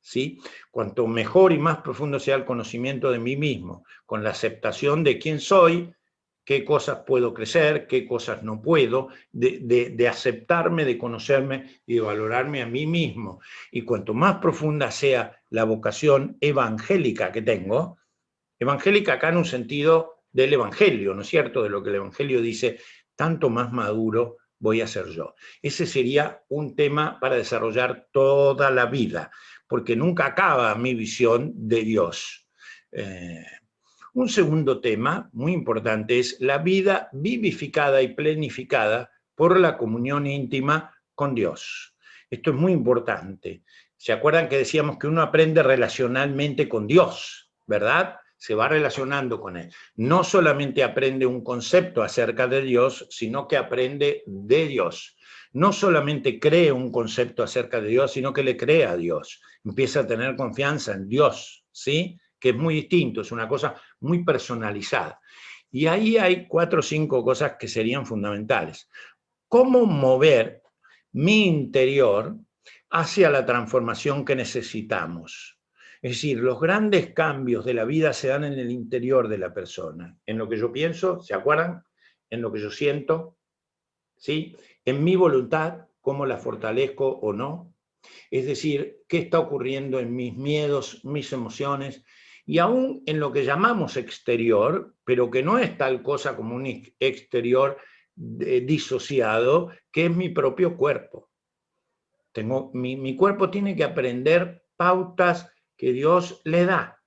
¿Sí? Cuanto mejor y más profundo sea el conocimiento de mí mismo, con la aceptación de quién soy, qué cosas puedo crecer, qué cosas no puedo, de aceptarme, de conocerme y de valorarme a mí mismo. Y cuanto más profunda sea la vocación evangélica que tengo, evangélica acá en un sentido del evangelio, ¿no es cierto? De lo que el evangelio dice, tanto más maduro voy a ser yo. Ese sería un tema para desarrollar toda la vida, porque nunca acaba mi visión de Dios. Un segundo tema muy importante es la vida vivificada y planificada por la comunión íntima con Dios. Esto es muy importante. ¿Se acuerdan que decíamos que uno aprende relacionalmente con Dios, verdad? Se va relacionando con Él. No solamente aprende un concepto acerca de Dios, sino que aprende de Dios. No solamente cree un concepto acerca de Dios, sino que le cree a Dios. Empieza a tener confianza en Dios, ¿sí? Que es muy distinto, es una cosa muy personalizada. Y ahí hay 4 o 5 cosas que serían fundamentales. ¿Cómo mover mi interior hacia la transformación que necesitamos? Es decir, los grandes cambios de la vida se dan en el interior de la persona. En lo que yo pienso, ¿se acuerdan? En lo que yo siento, ¿sí? En mi voluntad, cómo la fortalezco o no. Es decir, qué está ocurriendo en mis miedos, mis emociones, y aún en lo que llamamos exterior, pero que no es tal cosa como un exterior disociado, que es mi propio cuerpo. Mi cuerpo tiene que aprender pautas que Dios le da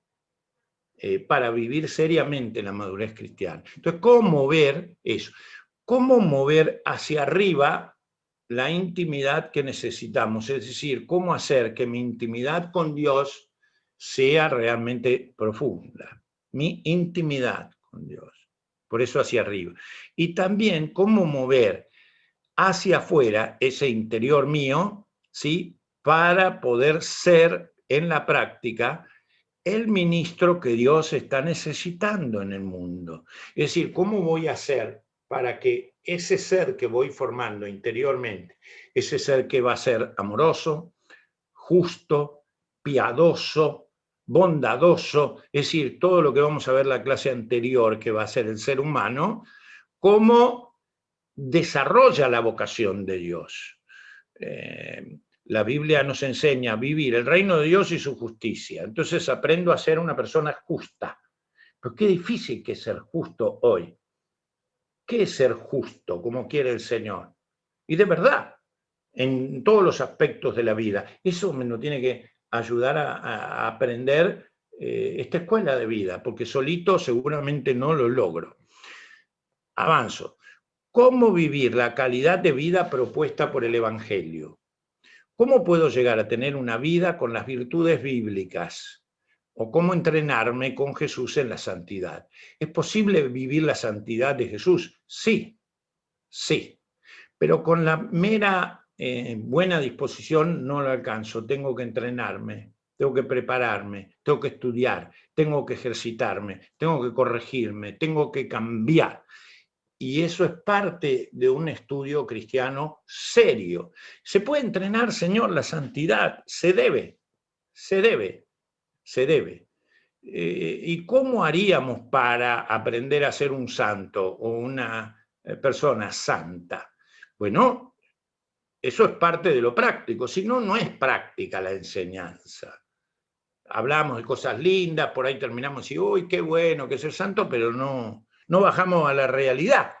para vivir seriamente la madurez cristiana. Entonces, ¿cómo mover eso? ¿Cómo mover hacia arriba la intimidad que necesitamos? Es decir, ¿cómo hacer que mi intimidad con Dios sea realmente profunda? Mi intimidad con Dios. Por eso hacia arriba. Y también, ¿cómo mover hacia afuera ese interior mío, ¿sí? Para poder ser en la práctica el ministro que Dios está necesitando en el mundo. Es decir, ¿cómo voy a hacer para que ese ser que voy formando interiormente, ese ser que va a ser amoroso, justo, piadoso, bondadoso, es decir, todo lo que vamos a ver en la clase anterior que va a ser el ser humano, cómo desarrolla la vocación de Dios? La Biblia nos enseña a vivir el reino de Dios y su justicia. Entonces aprendo a ser una persona justa. Pero qué difícil que es ser justo hoy. ¿Qué es ser justo como quiere el Señor? Y de verdad, en todos los aspectos de la vida. Eso me lo tiene que ayudar a aprender esta escuela de vida, porque solito seguramente no lo logro. Avanzo. ¿Cómo vivir la calidad de vida propuesta por el Evangelio? ¿Cómo puedo llegar a tener una vida con las virtudes bíblicas? o cómo entrenarme con Jesús en la santidad. ¿Es posible vivir la santidad de Jesús? Sí, sí, pero con la mera buena disposición no lo alcanzo, tengo que entrenarme, tengo que prepararme, tengo que estudiar, tengo que ejercitarme, tengo que corregirme, tengo que cambiar. Y eso es parte de un estudio cristiano serio. ¿Se puede entrenar, Señor, la santidad? Se debe, se debe, se debe. ¿Y cómo haríamos para aprender a ser un santo o una persona santa? Bueno, eso es parte de lo práctico, si no, no es práctica la enseñanza. Hablamos de cosas lindas, por ahí terminamos y uy, qué bueno que ser santo, pero no bajamos a la realidad.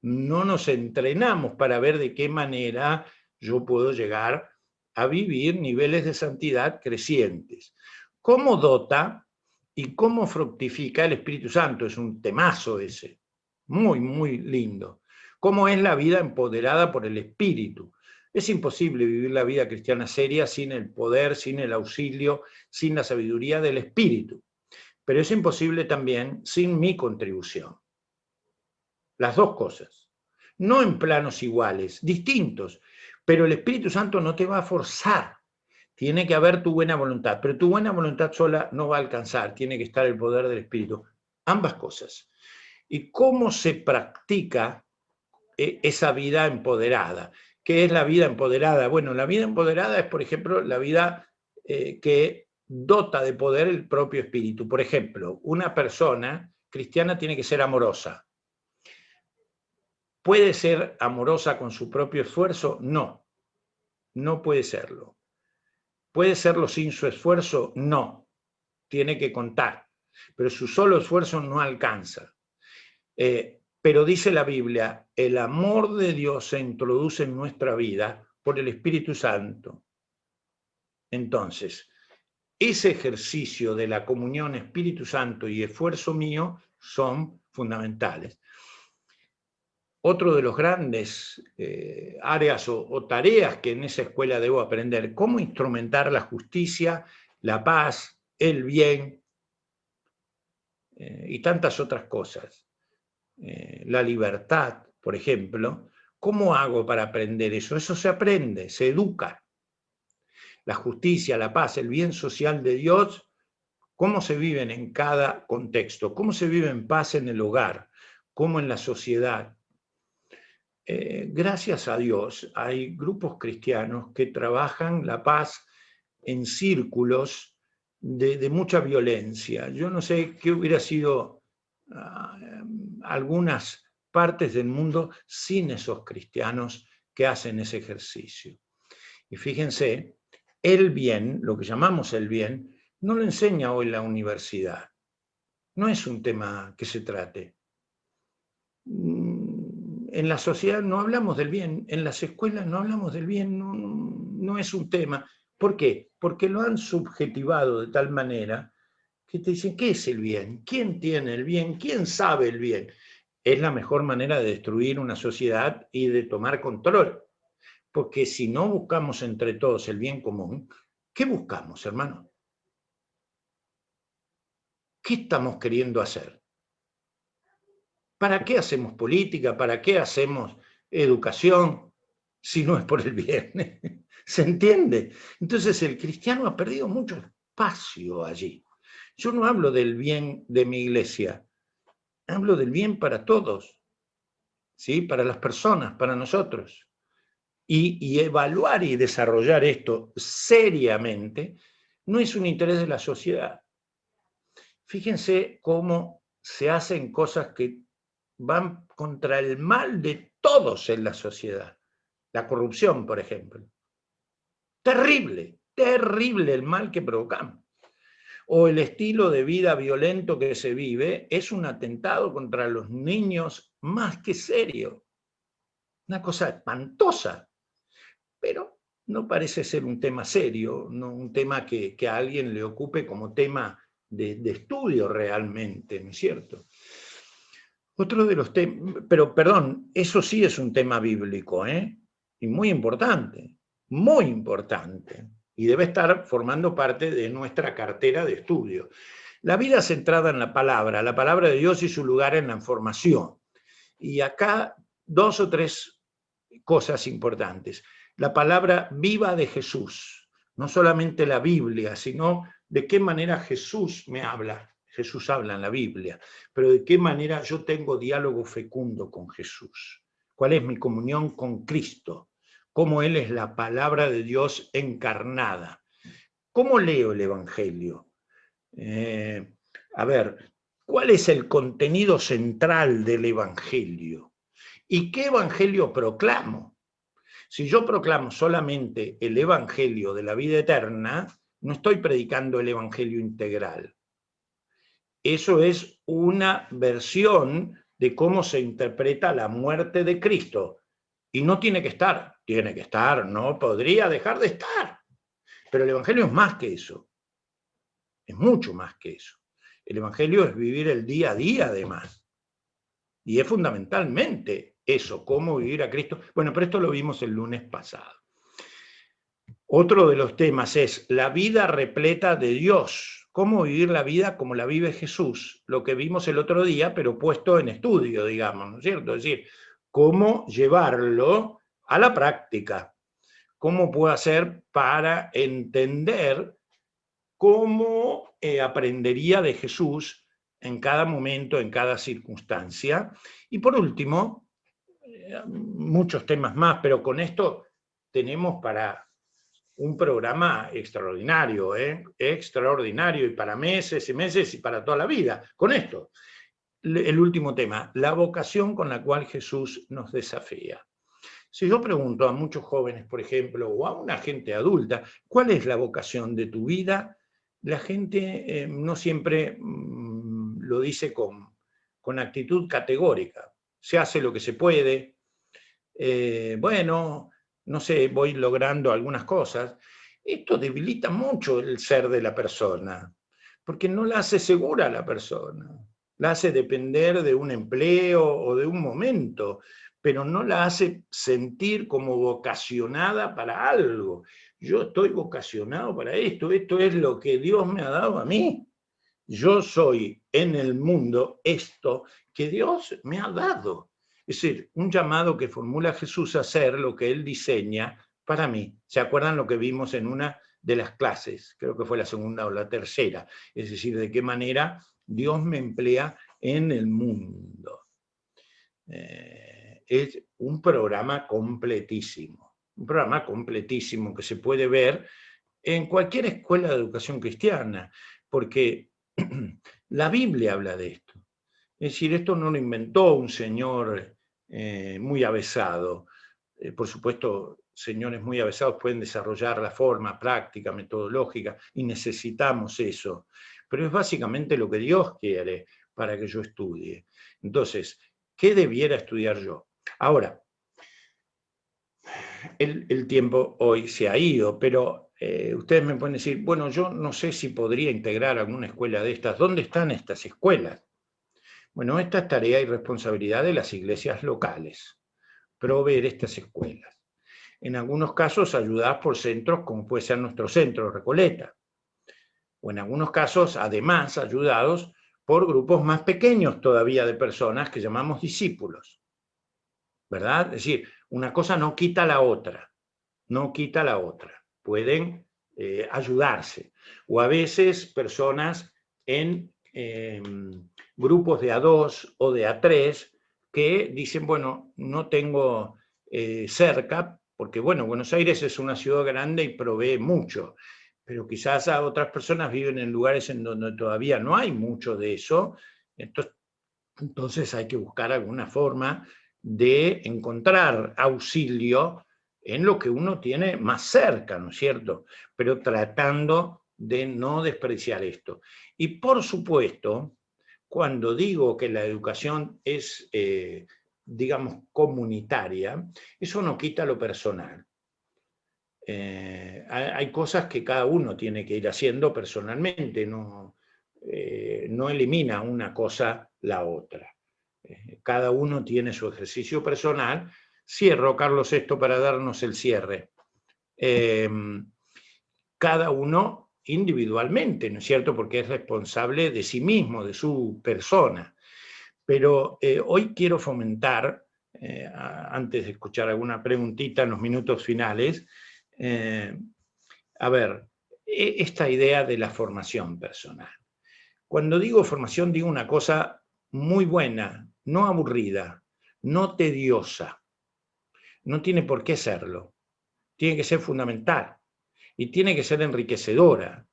No nos entrenamos para ver de qué manera yo puedo llegar a vivir niveles de santidad crecientes. ¿Cómo dota y cómo fructifica el Espíritu Santo? Es un temazo ese, muy, muy lindo. ¿Cómo es la vida empoderada por el Espíritu? Es imposible vivir la vida cristiana seria sin el poder, sin el auxilio, sin la sabiduría del Espíritu. Pero es imposible también sin mi contribución. Las dos cosas. No en planos iguales, distintos, pero el Espíritu Santo no te va a forzar. Tiene que haber tu buena voluntad, pero tu buena voluntad sola no va a alcanzar, tiene que estar el poder del Espíritu. Ambas cosas. ¿Y cómo se practica esa vida empoderada? ¿Qué es la vida empoderada? Bueno, la vida empoderada es, por ejemplo, la vida que dota de poder el propio Espíritu. Por ejemplo, una persona cristiana tiene que ser amorosa. ¿Puede ser amorosa con su propio esfuerzo? No, no puede serlo. ¿Puede serlo sin su esfuerzo? No, tiene que contar. Pero su solo esfuerzo no alcanza. Pero dice la Biblia, el amor de Dios se introduce en nuestra vida por el Espíritu Santo. Entonces, ese ejercicio de la comunión Espíritu Santo y esfuerzo mío son fundamentales. Otro de los grandes áreas o tareas que en esa escuela debo aprender, cómo instrumentar la justicia, la paz, el bien y tantas otras cosas. La libertad, por ejemplo. ¿Cómo hago para aprender eso? Eso se aprende, se educa. La justicia, la paz, el bien social de Dios, ¿cómo se viven en cada contexto? ¿Cómo se vive en paz en el hogar? ¿Cómo en la sociedad? Gracias a Dios hay grupos cristianos que trabajan la paz en círculos de mucha violencia. Yo no sé qué hubiera sido algunas partes del mundo sin esos cristianos que hacen ese ejercicio. Y fíjense, el bien, lo que llamamos el bien, no lo enseña hoy la universidad. No es un tema que se trate. En la sociedad no hablamos del bien, en las escuelas no hablamos del bien, no es un tema. ¿Por qué? Porque lo han subjetivado de tal manera que te dicen, ¿qué es el bien? ¿Quién tiene el bien? ¿Quién sabe el bien? Es la mejor manera de destruir una sociedad y de tomar control. Porque si no buscamos entre todos el bien común, ¿qué buscamos, hermano? ¿Qué estamos queriendo hacer? ¿Para qué hacemos política? ¿Para qué hacemos educación? Si no es por el bien. ¿Se entiende? Entonces el cristiano ha perdido mucho espacio allí. Yo no hablo del bien de mi iglesia, hablo del bien para todos, ¿sí? Para las personas, para nosotros. Y evaluar y desarrollar esto seriamente no es un interés de la sociedad. Fíjense cómo se hacen cosas que van contra el mal de todos en la sociedad. La corrupción, por ejemplo. Terrible, terrible el mal que provocamos. O el estilo de vida violento que se vive es un atentado contra los niños más que serio. Una cosa espantosa. Pero no parece ser un tema serio, no un tema que a alguien le ocupe como tema de estudio realmente, ¿no es cierto? Otro de los temas, pero perdón, eso sí es un tema bíblico, y muy importante, muy importante. y debe estar formando parte de nuestra cartera de estudio. La vida centrada en la palabra de Dios y su lugar en la formación. Y acá 2 o 3 cosas importantes. La palabra viva de Jesús, no solamente la Biblia, sino de qué manera Jesús me habla. Jesús habla en la Biblia, pero de qué manera yo tengo diálogo fecundo con Jesús. ¿Cuál es mi comunión con Cristo? ¿Cómo Él es la palabra de Dios encarnada? ¿Cómo leo el Evangelio? A ver, ¿cuál es el contenido central del Evangelio? ¿Y qué Evangelio proclamo? Si yo proclamo solamente el Evangelio de la vida eterna, no estoy predicando el Evangelio integral. Eso es una versión de cómo se interpreta la muerte de Cristo. Y no tiene que estar, no podría dejar de estar. Pero el Evangelio es más que eso. Es mucho más que eso. El Evangelio es vivir el día a día, además. Y es fundamentalmente eso, cómo vivir a Cristo. Bueno, pero esto lo vimos el lunes pasado. Otro de los temas es la vida repleta de Dios. Cómo vivir la vida como la vive Jesús. Lo que vimos el otro día, pero puesto en estudio, digamos, ¿no es cierto? Es decir, cómo llevarlo a la práctica. Cómo puedo hacer para entender cómo aprendería de Jesús en cada momento, en cada circunstancia. Y por último, muchos temas más, pero con esto tenemos para un programa extraordinario, extraordinario, y para meses y meses y para toda la vida. Con esto, el último tema, la vocación con la cual Jesús nos desafía. Si yo pregunto a muchos jóvenes, por ejemplo, o a una gente adulta, ¿cuál es la vocación de tu vida? La gente no siempre lo dice con actitud categórica. Se hace lo que se puede. Bueno, no sé, voy logrando algunas cosas. Esto debilita mucho el ser de la persona, porque no la hace segura a la persona. La hace depender de un empleo o de un momento, pero no la hace sentir como vocacionada para algo. Yo estoy vocacionado para esto es lo que Dios me ha dado a mí. Yo soy en el mundo esto que Dios me ha dado. Es decir, un llamado que formula Jesús a hacer lo que Él diseña para mí. ¿Se acuerdan lo que vimos en una de las clases? Creo que fue la segunda o la tercera. Es decir, de qué manera Dios me emplea en el mundo. Es un programa completísimo. Un programa completísimo que se puede ver en cualquier escuela de educación cristiana, porque la Biblia habla de esto. Es decir, esto no lo inventó un señor muy avesado. Por supuesto, señores muy avesados pueden desarrollar la forma práctica, metodológica, y necesitamos eso. Pero es básicamente lo que Dios quiere para que yo estudie. Entonces, ¿qué debiera estudiar yo? Ahora, el tiempo hoy se ha ido, pero ustedes me pueden decir, bueno, yo no sé si podría integrar alguna escuela de estas. ¿Dónde están estas escuelas? Bueno, esta es tarea y responsabilidad de las iglesias locales, proveer estas escuelas. En algunos casos ayudadas por centros como puede ser nuestro centro Recoleta, o en algunos casos además ayudados por grupos más pequeños todavía de personas que llamamos discípulos, ¿verdad? Es decir, una cosa no quita la otra, no quita la otra. Pueden ayudarse. O a veces personas en grupos de A2 o de A3 que dicen, bueno, no tengo cerca, porque bueno, Buenos Aires es una ciudad grande y provee mucho, pero quizás a otras personas viven en lugares en donde todavía no hay mucho de eso, entonces hay que buscar alguna forma de encontrar auxilio en lo que uno tiene más cerca, ¿no es cierto? Pero tratando de no despreciar esto. Y por supuesto, cuando digo que la educación es, digamos, comunitaria, eso no quita lo personal. Hay cosas que cada uno tiene que ir haciendo personalmente, no elimina una cosa la otra. Cada uno tiene su ejercicio personal. Cierro, Carlos, esto para darnos el cierre. cada uno individualmente, ¿no es cierto? Porque es responsable de sí mismo, de su persona. Pero hoy quiero fomentar, antes de escuchar alguna preguntita en los minutos finales, a ver, esta idea de la formación personal. Cuando digo formación, digo una cosa muy buena, no aburrida, no tediosa. No tiene por qué serlo. Tiene que ser fundamental y tiene que ser enriquecedora.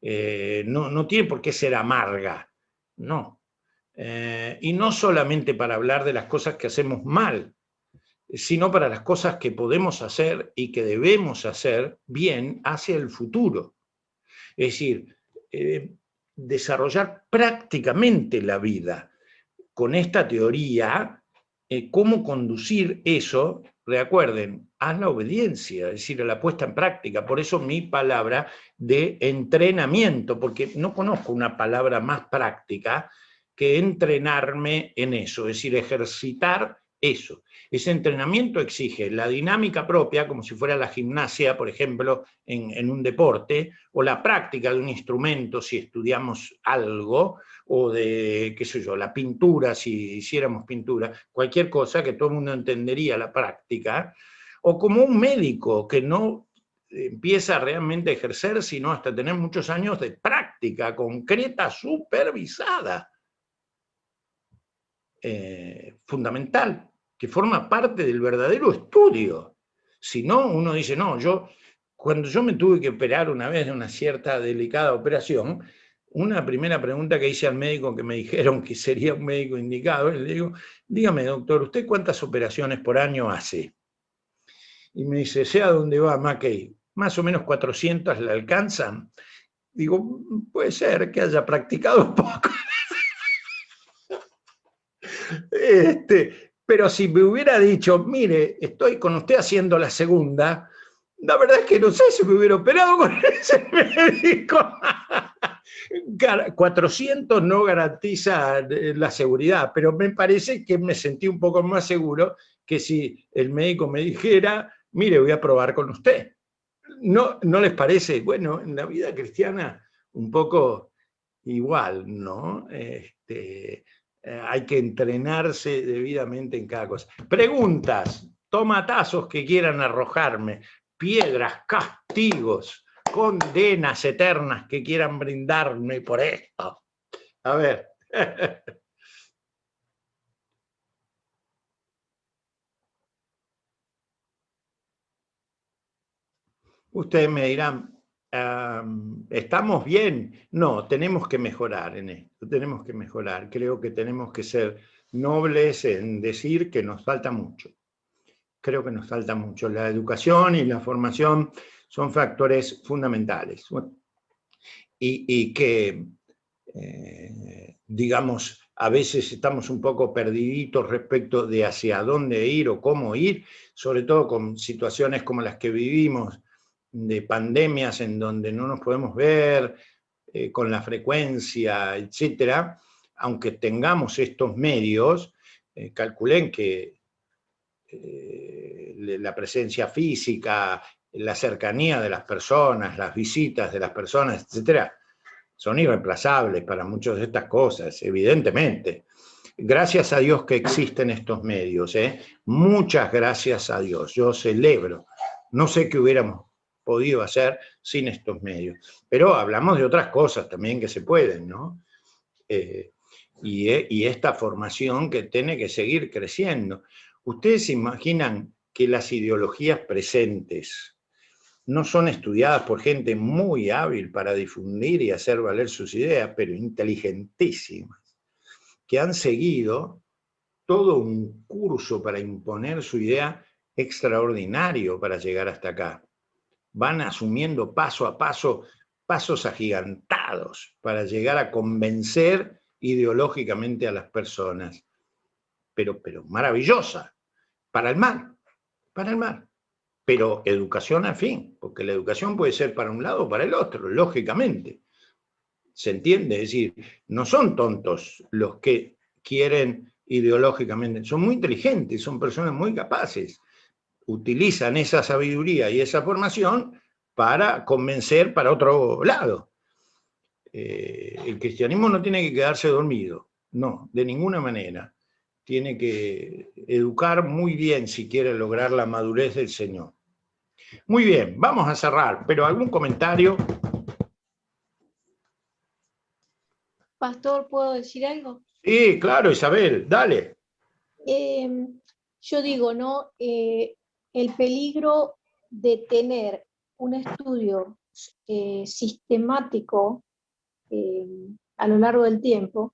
No tiene por qué ser amarga, no. Y no solamente para hablar de las cosas que hacemos mal, sino para las cosas que podemos hacer y que debemos hacer bien hacia el futuro. Es decir, desarrollar prácticamente la vida con esta teoría, cómo conducir eso. Recuerden, haz la obediencia, es decir, la puesta en práctica. Por eso mi palabra de entrenamiento, porque no conozco una palabra más práctica que entrenarme en eso, es decir, ejercitar eso. Ese entrenamiento exige la dinámica propia, como si fuera la gimnasia, por ejemplo, en un deporte, o la práctica de un instrumento, si estudiamos algo, o de, qué sé yo, la pintura, si hiciéramos pintura, cualquier cosa que todo el mundo entendería la práctica, o como un médico que no empieza realmente a ejercer, sino hasta tener muchos años de práctica concreta, supervisada. Fundamental, que forma parte del verdadero estudio. Si no, uno dice, no, cuando yo me tuve que operar una vez de una cierta delicada operación, una primera pregunta que hice al médico, que me dijeron que sería un médico indicado, le digo, dígame, doctor, ¿usted cuántas operaciones por año hace? Y me dice, ¿sé a dónde va, Mackey? Más o menos 400 le alcanzan. Digo, puede ser que haya practicado un poco. Pero si me hubiera dicho, mire, estoy con usted haciendo la segunda, la verdad es que no sé si me hubiera operado con ese médico. 400 no garantiza la seguridad, pero me parece que me sentí un poco más seguro que si el médico me dijera, mire, voy a probar con usted. ¿No les parece? Bueno, en la vida cristiana un poco igual, ¿no? Hay que entrenarse debidamente en cada cosa. Preguntas, tomatazos que quieran arrojarme, piedras, castigos, condenas eternas que quieran brindarme por esto. A ver. Ustedes me dirán, ¿estamos bien? No, tenemos que mejorar en esto, tenemos que mejorar. Creo que tenemos que ser nobles en decir que nos falta mucho. Creo que nos falta mucho. La educación y la formación son factores fundamentales. Y que, digamos, a veces estamos un poco perdiditos respecto de hacia dónde ir o cómo ir, sobre todo con situaciones como las que vivimos, de pandemias en donde no nos podemos ver con la frecuencia, etcétera. Aunque tengamos estos medios, calculen que la presencia física, la cercanía de las personas, las visitas de las personas, etcétera, son irreemplazables para muchas de estas cosas, evidentemente. Gracias a Dios que existen estos medios, muchas gracias a Dios. Yo celebro. No sé qué hubiéramos podido hacer sin estos medios. Pero hablamos de otras cosas también que se pueden, ¿no? Y esta formación que tiene que seguir creciendo. ¿Ustedes se imaginan que las ideologías presentes no son estudiadas por gente muy hábil para difundir y hacer valer sus ideas, pero inteligentísimas, que han seguido todo un curso para imponer su idea extraordinario para llegar hasta acá? Van asumiendo paso a paso, pasos agigantados para llegar a convencer ideológicamente a las personas. Pero maravillosa, para el mal, para el mal. Pero educación al fin, porque la educación puede ser para un lado o para el otro, lógicamente. ¿Se entiende? Es decir, no son tontos los que quieren ideológicamente, son muy inteligentes, son personas muy capaces. Utilizan esa sabiduría y esa formación para convencer para otro lado. El cristianismo no tiene que quedarse dormido, no, de ninguna manera. Tiene que educar muy bien si quiere lograr la madurez del Señor. Muy bien, vamos a cerrar, pero ¿algún comentario? Pastor, ¿puedo decir algo? Sí, claro, Isabel, dale. Yo digo, ¿no? El peligro de tener un estudio sistemático a lo largo del tiempo,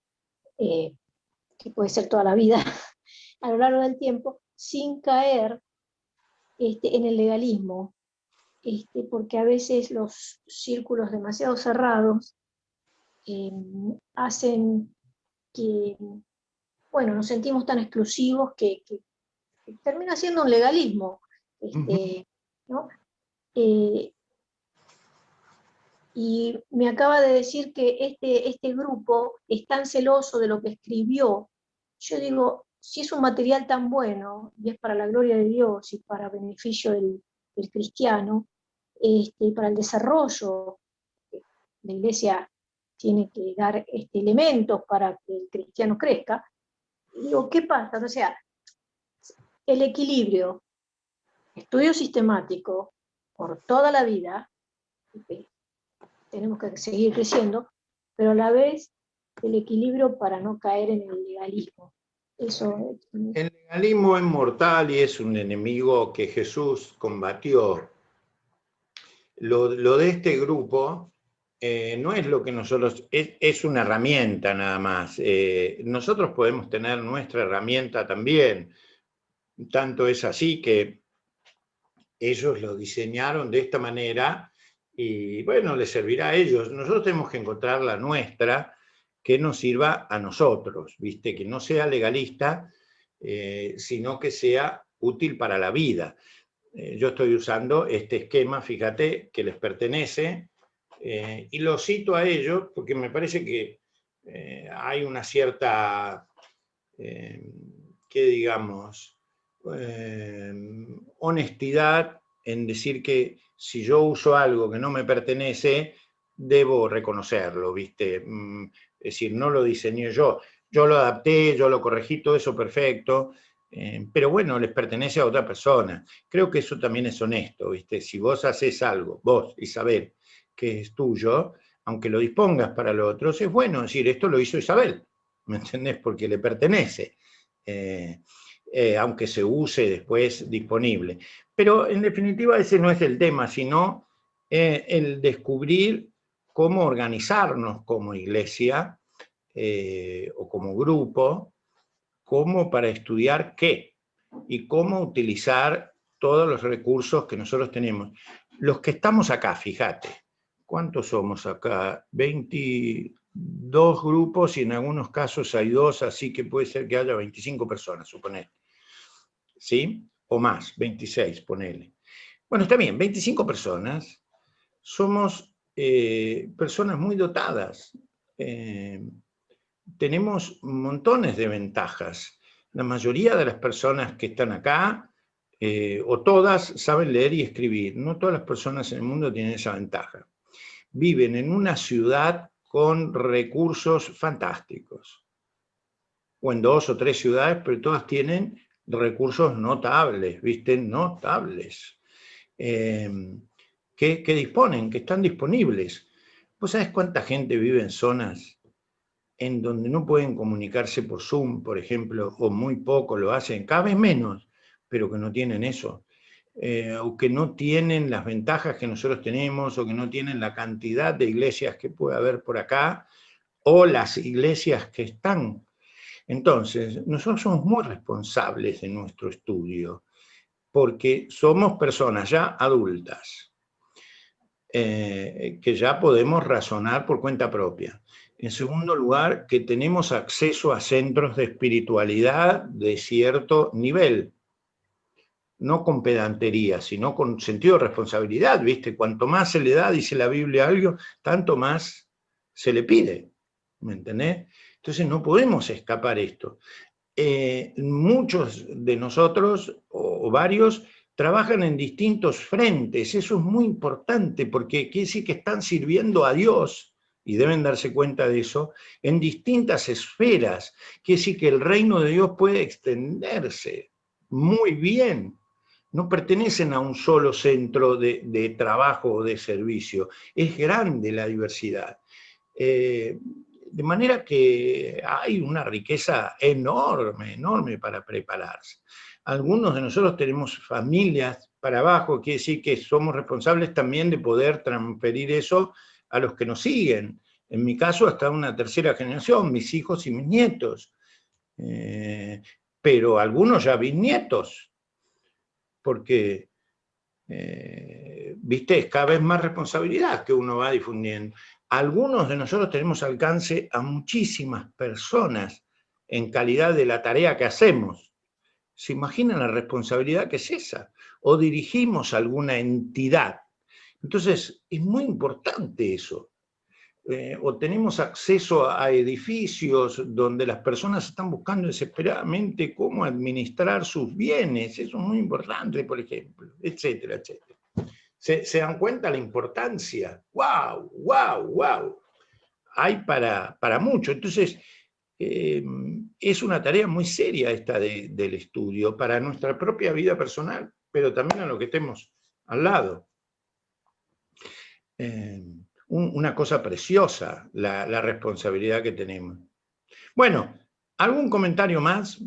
que puede ser toda la vida, a lo largo del tiempo, sin caer en el legalismo, porque a veces los círculos demasiado cerrados hacen que, bueno, nos sentimos tan exclusivos que termina siendo un legalismo, ¿no? Y me acaba de decir que este grupo es tan celoso de lo que escribió. Yo digo, si es un material tan bueno, y es para la gloria de Dios y para beneficio del cristiano, y para el desarrollo, la Iglesia tiene que dar elementos para que el cristiano crezca. Digo, ¿qué pasa? O sea, el equilibrio, estudio sistemático por toda la vida, tenemos que seguir creciendo, pero a la vez el equilibrio para no caer en el legalismo. Eso. El legalismo es mortal y es un enemigo que Jesús combatió. Lo de este grupo no es lo que nosotros, es una herramienta nada más. Nosotros podemos tener nuestra herramienta también. Tanto es así que ellos lo diseñaron de esta manera y bueno, les servirá a ellos. Nosotros tenemos que encontrar la nuestra que nos sirva a nosotros, ¿viste? Que no sea legalista, sino que sea útil para la vida. Yo estoy usando este esquema, fíjate, que les pertenece, y lo cito a ellos porque me parece que hay una cierta, que digamos, honestidad en decir que si yo uso algo que no me pertenece, debo reconocerlo, ¿viste? Es decir, no lo diseñé yo lo adapté, yo lo corregí, todo eso perfecto, pero bueno, les pertenece a otra persona. Creo que eso también es honesto, ¿viste? Si vos haces algo, vos, Isabel, que es tuyo, aunque lo dispongas para los otros, es bueno decir, esto lo hizo Isabel, ¿me entendés? Porque le pertenece. Aunque se use después disponible. Pero en definitiva ese no es el tema, sino el descubrir cómo organizarnos como iglesia o como grupo, cómo para estudiar qué y cómo utilizar todos los recursos que nosotros tenemos. Los que estamos acá, fíjate, ¿cuántos somos acá? 22 grupos y en algunos casos hay 2, así que puede ser que haya 25 personas, suponete. ¿Sí? O más, 26, ponele. Bueno, está bien, 25 personas. Somos personas muy dotadas. Tenemos montones de ventajas. La mayoría de las personas que están acá, o todas, saben leer y escribir. No todas las personas en el mundo tienen esa ventaja. Viven en una ciudad con recursos fantásticos. O en 2 o 3 ciudades, pero todas tienen recursos notables, ¿viste? Notables. Que disponen, que están disponibles. ¿Vos sabés cuánta gente vive en zonas en donde no pueden comunicarse por Zoom, por ejemplo, o muy poco lo hacen, cada vez menos, pero que no tienen eso? O que no tienen las ventajas que nosotros tenemos, o que no tienen la cantidad de iglesias que puede haber por acá, o las iglesias que están. Entonces, nosotros somos muy responsables de nuestro estudio, porque somos personas ya adultas, que ya podemos razonar por cuenta propia. En segundo lugar, que tenemos acceso a centros de espiritualidad de cierto nivel, no con pedantería, sino con sentido de responsabilidad, ¿viste? Cuanto más se le da, dice la Biblia, algo, tanto más se le pide, ¿me entendés? Entonces no podemos escapar esto. Muchos de nosotros, o varios, trabajan en distintos frentes. Eso es muy importante porque quiere decir que están sirviendo a Dios, y deben darse cuenta de eso, en distintas esferas. Quiere decir que el reino de Dios puede extenderse muy bien. No pertenecen a un solo centro de trabajo o de servicio. Es grande la diversidad. De manera que hay una riqueza enorme, enorme para prepararse. Algunos de nosotros tenemos familias para abajo, quiere decir que somos responsables también de poder transferir eso a los que nos siguen. En mi caso, hasta una tercera generación, mis hijos y mis nietos. Pero algunos ya bisnietos, porque, viste, es cada vez más responsabilidad que uno va difundiendo. Algunos de nosotros tenemos alcance a muchísimas personas en calidad de la tarea que hacemos. ¿Se imaginan la responsabilidad que es esa? O dirigimos alguna entidad. Entonces, es muy importante eso. O tenemos acceso a edificios donde las personas están buscando desesperadamente cómo administrar sus bienes. Eso es muy importante, por ejemplo, etcétera, etcétera. ¿Se dan cuenta la importancia? ¡Wow! ¡Wow! ¡Wow! Hay para mucho. Entonces, es una tarea muy seria esta del estudio para nuestra propia vida personal, pero también a lo que estemos al lado. Una cosa preciosa, la responsabilidad que tenemos. Bueno, ¿algún comentario más?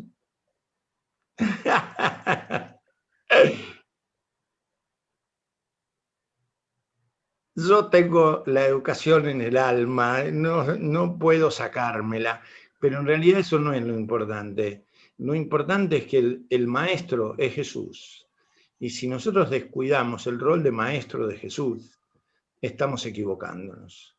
Yo tengo la educación en el alma, no puedo sacármela, pero en realidad eso no es lo importante. Lo importante es que el maestro es Jesús. Y si nosotros descuidamos el rol de maestro de Jesús, estamos equivocándonos.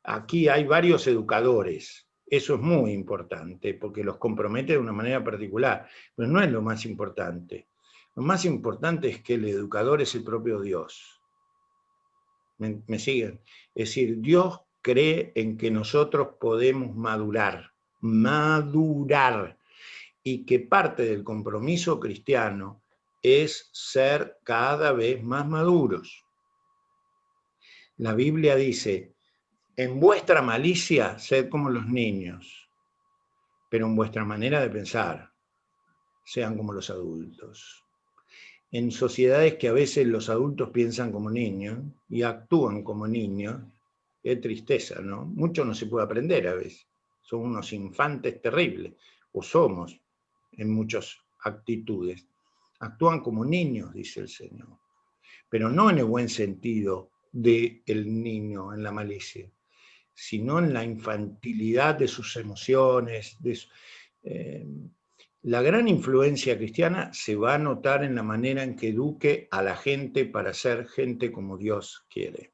Aquí hay varios educadores. Eso es muy importante, porque los compromete de una manera particular. Pero no es lo más importante. Lo más importante es que el educador es el propio Dios. ¿Me siguen? Es decir, Dios cree en que nosotros podemos madurar, y que parte del compromiso cristiano es ser cada vez más maduros. La Biblia dice, en vuestra malicia sed como los niños, pero en vuestra manera de pensar sean como los adultos. En sociedades que a veces los adultos piensan como niños y actúan como niños, qué tristeza, ¿no? Mucho no se puede aprender a veces. Son unos infantes terribles, o somos en muchas actitudes. Actúan como niños, dice el Señor, pero no en el buen sentido del niño en la malicia, sino en la infantilidad de sus emociones, la gran influencia cristiana se va a notar en la manera en que eduque a la gente para ser gente como Dios quiere.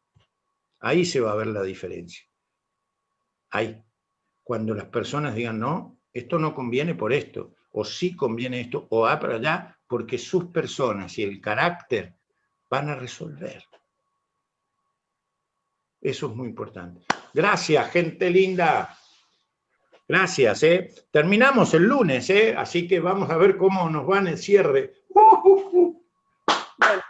Ahí se va a ver la diferencia. Ahí. Cuando las personas digan, no, esto no conviene por esto, o sí conviene esto, o va para allá, porque sus personas y el carácter van a resolver. Eso es muy importante. Gracias, gente linda. Gracias, Terminamos el lunes, así que vamos a ver cómo nos va en el cierre. Bueno,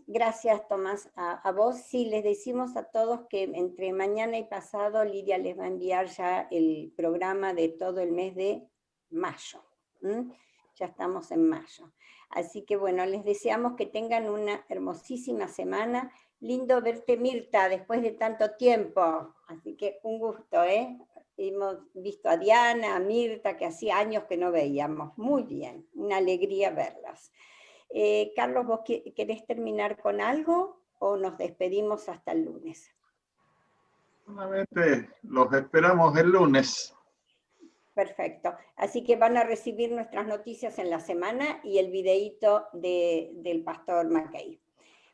gracias, Tomás, a vos. Sí, les decimos a todos que entre mañana y pasado Lidia les va a enviar ya el programa de todo el mes de mayo. Ya estamos en mayo. Así que bueno, les deseamos que tengan una hermosísima semana. Lindo verte, Mirta, después de tanto tiempo. Así que un gusto, Hemos visto a Diana, a Mirta, que hacía años que no veíamos. Muy bien, una alegría verlas. Carlos, ¿vos querés terminar con algo o nos despedimos hasta el lunes? Solamente los esperamos el lunes. Perfecto. Así que van a recibir nuestras noticias en la semana y el videíto del pastor Mackay.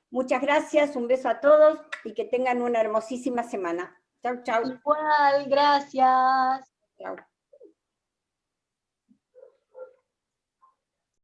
Muchas gracias, un beso a todos y que tengan una hermosísima semana. Chau, chau. Igual, gracias. Chau.